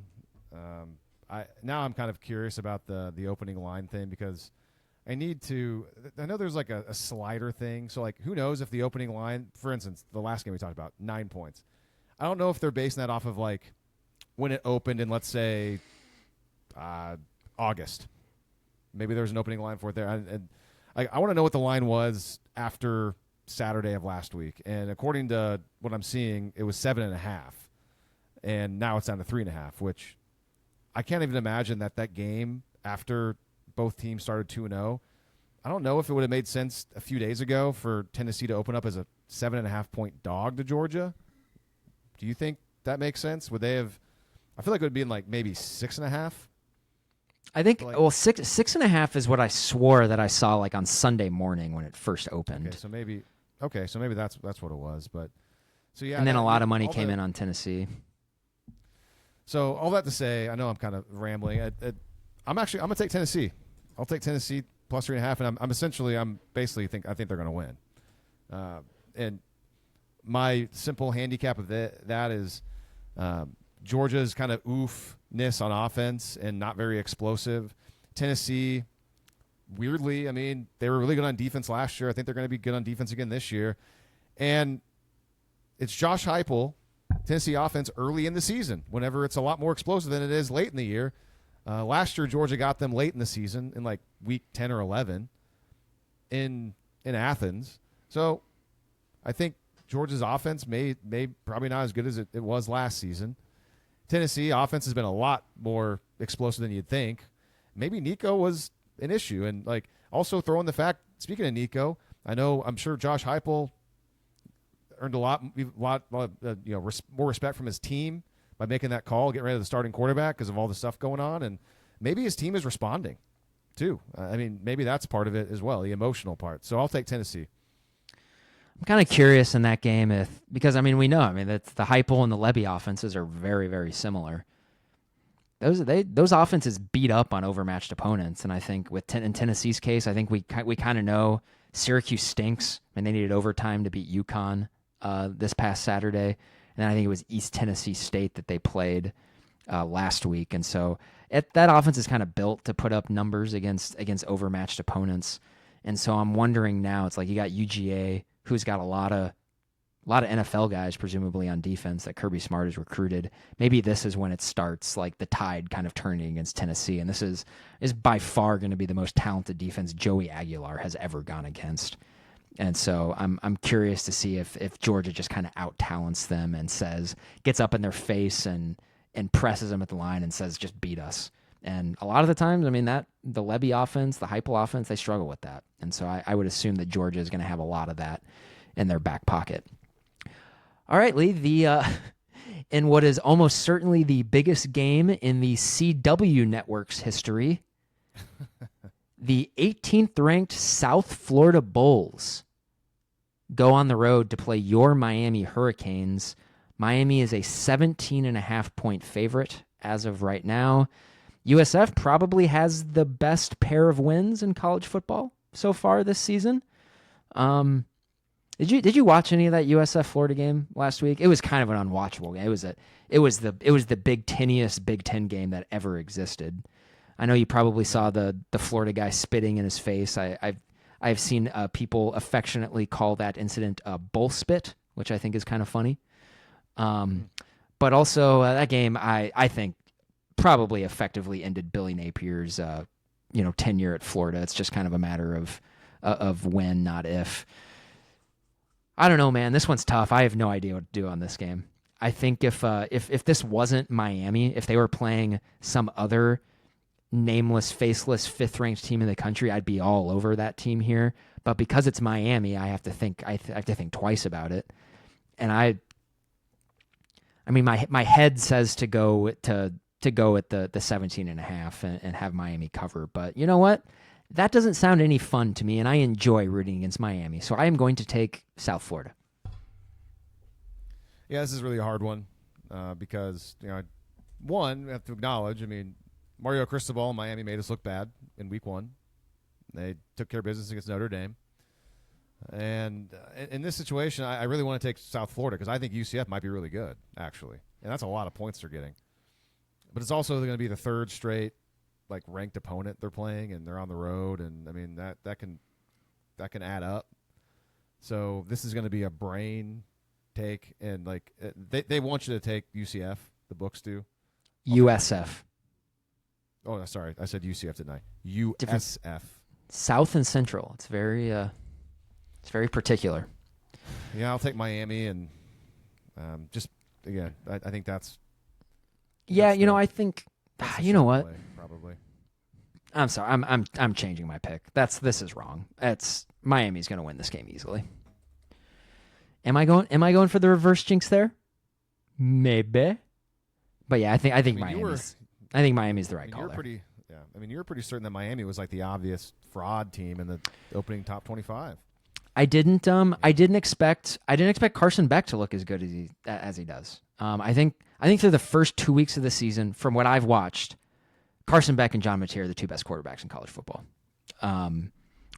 I'm kind of curious about the opening line thing, because I know there's like a slider thing. So like, who knows if the opening line, for instance, the last game we talked about, 9 points. I don't know if they're basing that off of like when it opened in, let's say, August. Maybe there's an opening line for it there. And I want to know what the line was after Saturday of last week. And according to what I'm seeing, it was 7.5. And now it's down to 3.5, which I can't even imagine that game after both teams started 2-0. I don't know if it would have made sense a few days ago for Tennessee to open up as a 7.5 point dog to Georgia. Do you think that makes sense? Would they have? I feel like it would be in like maybe 6.5. I think 6.5 is what I swore that I saw like on Sunday morning when it first opened. Okay, so maybe that's what it was. But so yeah, and then a lot of money came in on Tennessee. So all that to say, I know I'm kind of rambling. I'm gonna take Tennessee. I'll take Tennessee +3.5, and I think they're gonna win. And my simple handicap of that is Georgia's kind of oofness on offense and not very explosive. Tennessee, weirdly, I mean, they were really good on defense last year. I think they're going to be good on defense again this year. And it's Josh Heupel, Tennessee offense early in the season, whenever it's a lot more explosive than it is late in the year. Last year, Georgia got them late in the season in like week 10 or 11 in Athens. So I think Georgia's offense may probably not as good as it was last season. Tennessee offense has been a lot more explosive than you'd think. Maybe Nico was an issue, and like also throw in the fact. Speaking of Nico, I'm sure Josh Heupel earned a lot more respect from his team by making that call, getting rid of the starting quarterback because of all the stuff going on, and maybe his team is responding too. I mean, maybe that's part of it as well, the emotional part. So I'll take Tennessee. I'm kind of curious in that game because we know that the Heupel and the Levy offenses are very, very similar. Those offenses beat up on overmatched opponents, and I think in Tennessee's case, I think we kind of know Syracuse stinks, and they needed overtime to beat UConn this past Saturday, and then I think it was East Tennessee State that they played last week, and so that offense is kind of built to put up numbers against overmatched opponents, and so I'm wondering now. It's like you got UGA, who's got a lot of a lot of NFL guys, presumably on defense, that Kirby Smart has recruited. Maybe this is when it starts, like the tide kind of turning against Tennessee. And this is by far going to be the most talented defense Joey Aguilar has ever gone against. And so I'm curious to see if Georgia just kind of out talents them and gets up in their face and presses them at the line and says, just beat us. And a lot of the times, I mean, that the Levy offense, the Heupel offense, they struggle with that. And so I would assume that Georgia is going to have a lot of that in their back pocket. All right, Lee, in what is almost certainly the biggest game in the CW Network's history, the 18th ranked South Florida Bulls go on the road to play your Miami Hurricanes. Miami is a 17.5-point favorite as of right now. USF probably has the best pair of wins in college football so far this season. Did you watch any of that USF Florida game last week? It was kind of an unwatchable game. It was the Big Teniest Big Ten game that ever existed. I know you probably saw the Florida guy spitting in his face. I've seen people affectionately call that incident a bull spit, which I think is kind of funny. But also that game I think probably effectively ended Billy Napier's tenure at Florida. It's just kind of a matter of when, not if. I don't know, man. This one's tough. I have no idea what to do on this game. I think if this wasn't Miami, if they were playing some other nameless, faceless, fifth-ranked team in the country, I'd be all over that team here. But because it's Miami, I have to think. I have to think twice about it. And I mean, my head says to go at the 17.5 and have Miami cover. But you know what? That doesn't sound any fun to me, and I enjoy rooting against Miami. So I am going to take South Florida. Yeah, this is really a hard one because, one, we have to acknowledge, Mario Cristobal and Miami made us look bad in week one. They took care of business against Notre Dame. And in this situation, I really want to take South Florida because I think UCF might be really good, actually. And that's a lot of points they're getting. But it's also going to be the third straight ranked opponent they're playing, and they're on the road, and that can add up. So this is going to be a brain take, and they want you to take UCF. The books do. USF. Oh, sorry, I said UCF, didn't I? USF. South and Central. It's very particular. Yeah, I'll take Miami, and just again, I think that's. Yeah, I think. You know what? Probably. I'm sorry. I'm changing my pick. This is wrong. Miami's going to win this game easily. Am I going for the reverse jinx there? Maybe. But yeah, I think Miami's. I think Miami's the right call. You were pretty certain that Miami was the obvious fraud team in the opening top 25. I didn't expect Carson Beck to look as good as he does. I think through the first 2 weeks of the season, from what I've watched, Carson Beck and John Matier are the two best quarterbacks in college football.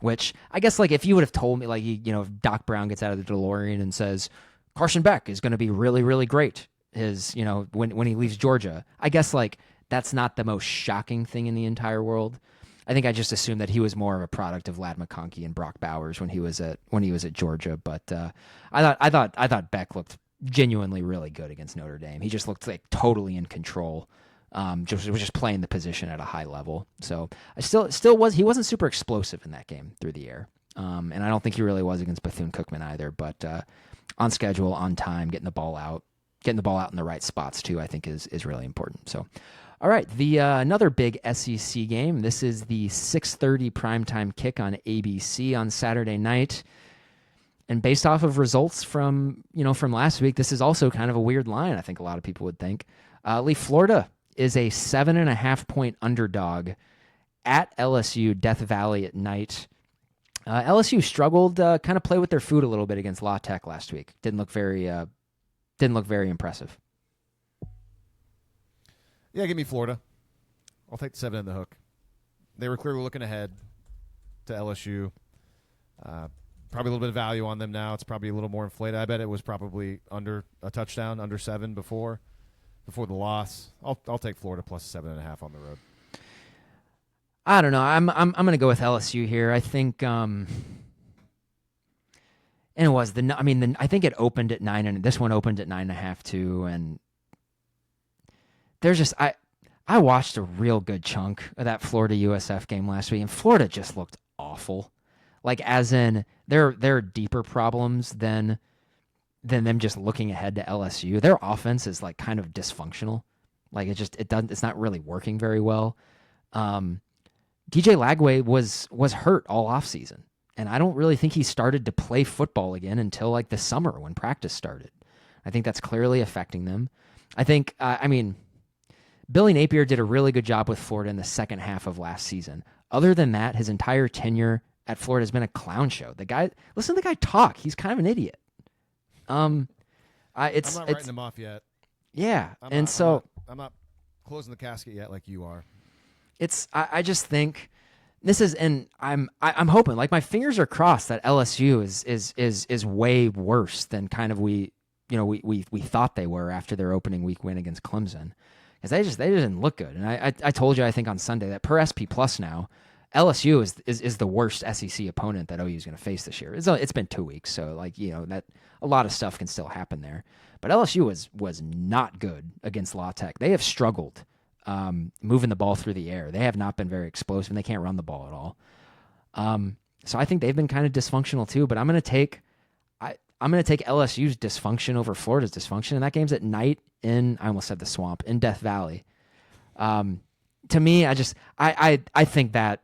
Which I guess if you would have told me if Doc Brown gets out of the DeLorean and says Carson Beck is going to be really, really great, when he leaves Georgia, I guess that's not the most shocking thing in the entire world. I think I just assumed that he was more of a product of Ladd McConkey and Brock Bowers when he was at Georgia. But I thought Beck looked genuinely really good against Notre Dame. He just looked totally in control. Was just playing the position at a high level. So he wasn't super explosive in that game through the air. And I don't think he really was against Bethune-Cookman either. But on schedule, on time, getting the ball out in the right spots too, I think is really important. So. All right, the another big SEC game. This is the 6:30 primetime kick on ABC on Saturday night. And based off of results from last week, this is also kind of a weird line, I think a lot of people would think. Florida is a 7.5-point underdog at LSU, Death Valley at night. LSU struggled kind of play with their food a little bit against La Tech last week. Didn't look very impressive. Yeah, give me Florida. I'll take the 7 in the hook. They were clearly looking ahead to LSU. Probably a little bit of value on them now. It's probably a little more inflated. I bet it was probably under a touchdown, under 7 before the loss. I'll take Florida plus 7.5 on the road. I don't know. I'm going to go with LSU here. I think And it was I mean, I think it opened at 9, and this one opened at 9.5 too. And there's just I watched a real good chunk of that Florida USF game last week, and Florida just looked awful. Like, as in, there are deeper problems than them just looking ahead to LSU. Their offense is like kind of dysfunctional. Like, it's not really working very well. DJ Lagway was hurt all offseason, and I don't really think he started to play football again until like the summer when practice started. I think that's clearly affecting them. I think, Billy Napier did a really good job with Florida in the second half of last season. Other than that, his entire tenure at Florida has been a clown show. Listen to the guy talk. He's kind of an idiot. I'm not writing him off yet. Yeah, I'm not closing the casket yet, like you are. I just think this is, and I'm hoping, like, my fingers are crossed that LSU is way worse than kind of we thought they were after their opening week win against Clemson, because they just didn't look good. And I told you, I think on Sunday, that per SP Plus now, LSU is the worst SEC opponent that OU is going to face this year. It's been 2 weeks, so like, that a lot of stuff can still happen there. But LSU was not good against La Tech. They have struggled moving the ball through the air. They have not been very explosive, and they can't run the ball at all. So I think they've been kind of dysfunctional too. But I'm going to take LSU's dysfunction over Florida's dysfunction, and that game's at night I almost said the Swamp, in Death Valley. To me, I think that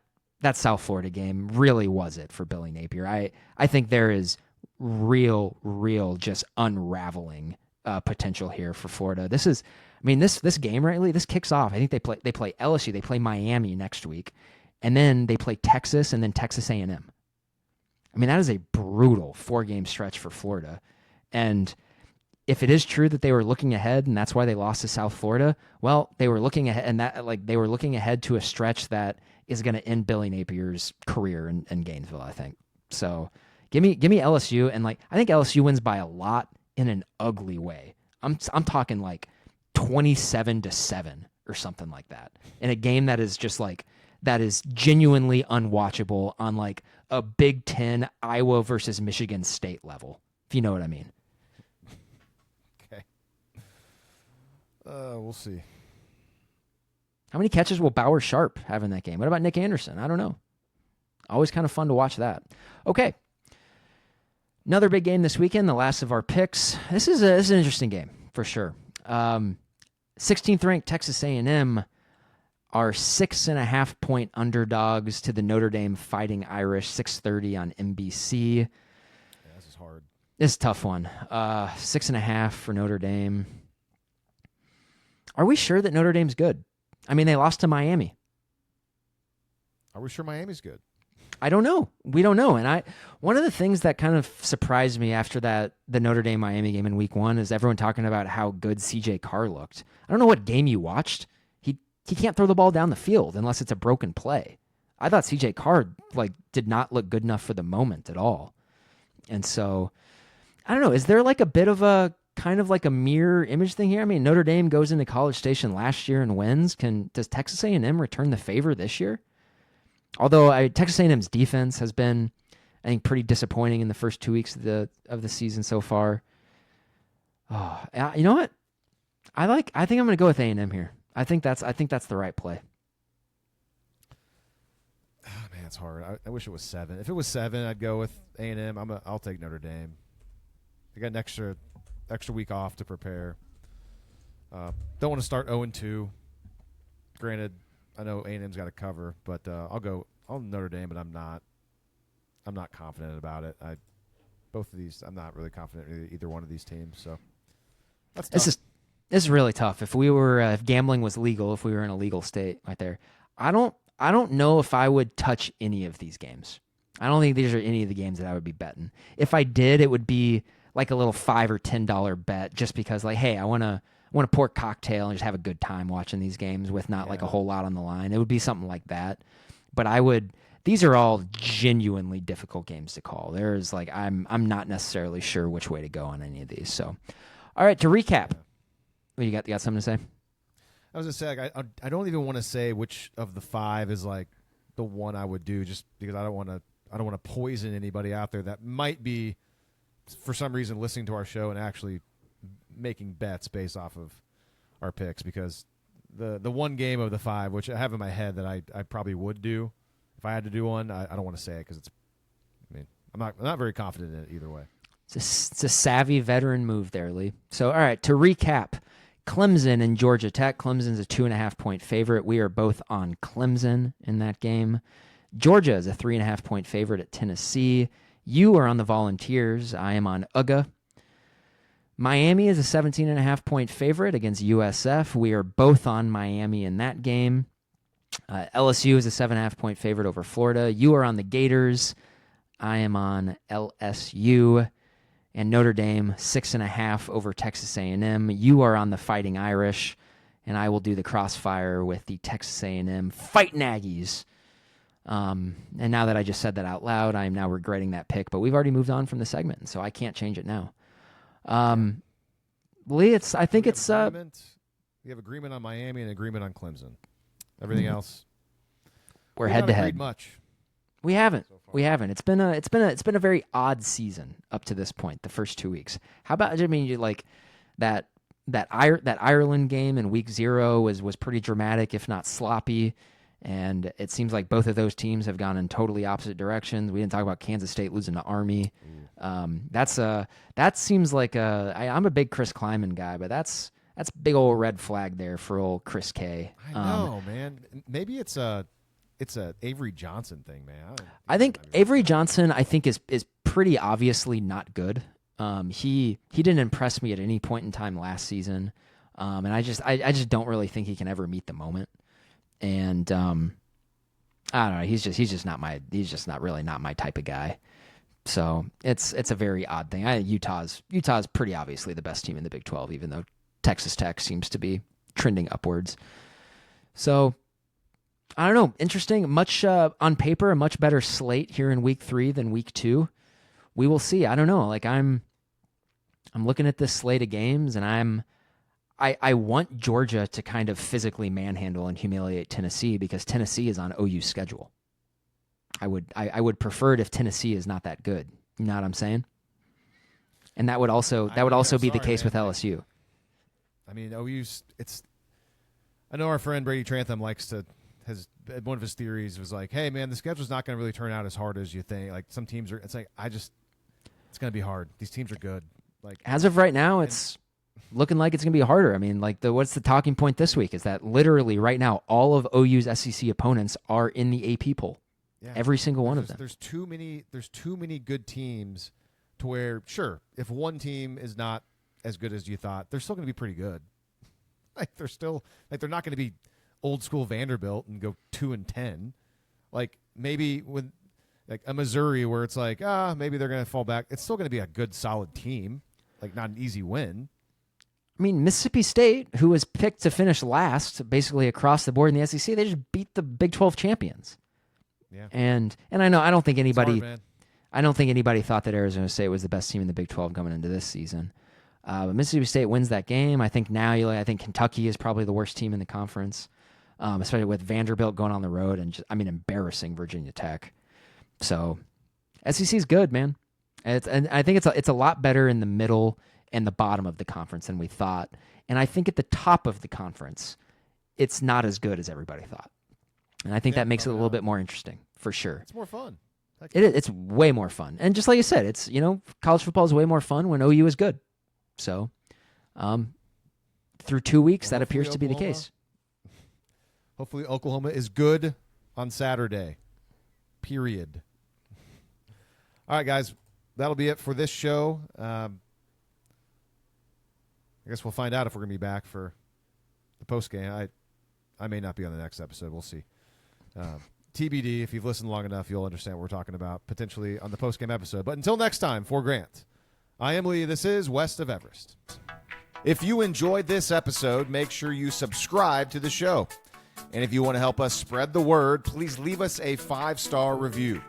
South Florida game really was it for Billy Napier. I think there is real just unraveling potential here for Florida. This game, rightly, this kicks off. I think they play LSU, they play Miami next week, and then they play Texas, and then Texas A&M. I mean, that is a brutal 4-game stretch for Florida. And if it is true that they were looking ahead and that's why they lost to South Florida, well, they were looking ahead, and they were looking ahead to a stretch that is going to end Billy Napier's career in Gainesville, I think. So give me LSU, and like, I think LSU wins by a lot in an ugly way. I'm talking like 27-7 or something like that, in a game that is just like, that is genuinely unwatchable on like a Big Ten Iowa versus Michigan State level, if you know what I mean. Okay. We'll see. How many catches will Bauer Sharp have in that game? What about Nick Anderson? I don't know. Always kind of fun to watch that. Okay. Another big game this weekend, the last of our picks. This is an interesting game for sure. 16th ranked Texas A&M are 6.5-point underdogs to the Notre Dame Fighting Irish, 6:30 on NBC. Yeah, this is hard. This is a tough one. 6.5 for Notre Dame. Are we sure that Notre Dame's good? I mean, they lost to Miami. Are we sure Miami's good? I don't know. We don't know. And one of the things that kind of surprised me after the Notre Dame Miami game in week 1 is everyone talking about how good CJ Carr looked. I don't know what game you watched. He can't throw the ball down the field unless it's a broken play. I thought CJ Carr did not look good enough for the moment at all. And so, I don't know. Is there like a bit of a kind of like a mirror image thing here? I mean, Notre Dame goes into College Station last year and wins. Does Texas A&M return the favor this year? Although Texas A&M's defense has been, I think, pretty disappointing in the first 2 weeks of the season so far. Oh, you know what? I think I'm going to go with A&M here. I think that's the right play. Oh, man, it's hard. I wish it was 7. If it was 7, I'd go with A&M. I'll take Notre Dame. They got an extra week off to prepare. Don't want to start 0-2. Granted, I know A&M's got to cover, but I'll Notre Dame, but I'm not confident about it. Both of these, I'm not really confident in either one of these teams. So that's tough. This is really tough. If gambling was legal, if we were in a legal state right there, I don't know if I would touch any of these games. I don't think these are any of the games that I would be betting. If I did, it would be like a little $5 or $10 bet, just because, like, hey, I want to pour a cocktail and just have a good time watching these games with not like a whole lot on the line. It would be something like that. But these are all genuinely difficult games to call. There's like, I'm not necessarily sure which way to go on any of these. So, all right, to recap, you got something to say? I was going to say, I don't even want to say which of the 5 is like the one I would do, just because I don't want to poison anybody out there that might be for some reason, listening to our show and actually making bets based off of our picks, because the one game of the 5, which I have in my head that I probably would do if I had to do one, I don't want to say it because I'm not very confident in it either way. It's a savvy veteran move there, Lee. So, all right, to recap, Clemson and Georgia Tech. Clemson's a 2.5-point favorite. We are both on Clemson in that game. Georgia is a 3.5-point favorite at Tennessee. You are on the Volunteers. I am on UGA. Miami is a 17.5-point favorite against USF. We are both on Miami in that game. LSU is a 7.5-point favorite over Florida. You are on the Gators. I am on LSU. And Notre Dame, 6.5 over Texas A&M. You are on the Fighting Irish, and I will do the crossfire with the Texas A&M Fighting Aggies. And now that I just said that out loud, I am now regretting that pick, but we've already moved on from the segment, so I can't change it now. Lee, we have agreement on Miami and agreement on Clemson. Everything else, we're head to head. Much. We haven't. It's been a very odd season up to this point. The first 2 weeks. How about? I mean, like that Ireland game in week 0 was pretty dramatic, if not sloppy. And it seems like both of those teams have gone in totally opposite directions. We didn't talk about Kansas State losing to Army. That seems like I'm a big Chris Kleiman guy, but that's a big old red flag there for old Chris K. I know, man. Maybe it's a Avery Johnson thing, man. I think Avery Johnson, is pretty obviously not good. He didn't impress me at any point in time last season, and I just don't really think he can ever meet the moment. And I don't know. He's just not really my type of guy. So it's a very odd thing. Utah's pretty obviously the best team in the Big 12, even though Texas Tech seems to be trending upwards. So I don't know. Interesting. Much on paper, a much better slate here in week 3 than week 2. We will see. I don't know. Like I'm looking at this slate of games, and I want Georgia to kind of physically manhandle and humiliate Tennessee because Tennessee is on OU's schedule. I would prefer it if Tennessee is not that good. You know what I'm saying? And that would also be the case with LSU. I mean, OU's I know our friend Brady Trantham has one of his theories was like, hey man, the schedule's not going to really turn out as hard as you think. Like some teams are, it's like it's going to be hard. These teams are good. Like as of right now, it's looking like it's going to be harder. I mean, like what's the talking point this week is that literally right now all of OU's SEC opponents are in the AP poll. Yeah. Every single one of them. There's too many good teams to where sure, if one team is not as good as you thought, they're still going to be pretty good. They're not going to be old school Vanderbilt and go 2-10, like maybe with like a Missouri where it's like maybe they're going to fall back. It's still going to be a good solid team, like not an easy win. I mean, Mississippi State, who was picked to finish last, basically across the board in the SEC, they just beat the Big 12 champions. Yeah, and I don't think anybody thought that Arizona State was the best team in the Big 12 coming into this season. But Mississippi State wins that game. I think I think Kentucky is probably the worst team in the conference. Especially with Vanderbilt going on the road and embarrassing Virginia Tech. So SEC is good, man. And I think it's a lot better in the middle and the bottom of the conference than we thought. And I think at the top of the conference, it's not as good as everybody thought. And I think that makes it a little bit more interesting for sure. It's more fun. It's way more fun. And just like you said, it's college football is way more fun when OU is good. So through 2 weeks, that appears to be the case. Hopefully Oklahoma is good on Saturday. Period. All right, guys. That'll be it for this show. I guess we'll find out if we're going to be back for the postgame. I may not be on the next episode. We'll see. TBD. If you've listened long enough, you'll understand what we're talking about potentially on the postgame episode. But until next time, for Grant, I am Lee. This is West of Everest. If you enjoyed this episode, make sure you subscribe to the show. And if you want to help us spread the word, please leave us a 5-star review.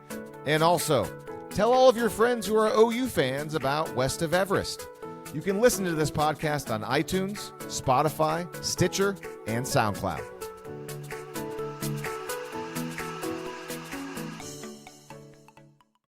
And also, tell all of your friends who are OU fans about West of Everest. You can listen to this podcast on iTunes, Spotify, Stitcher, and SoundCloud.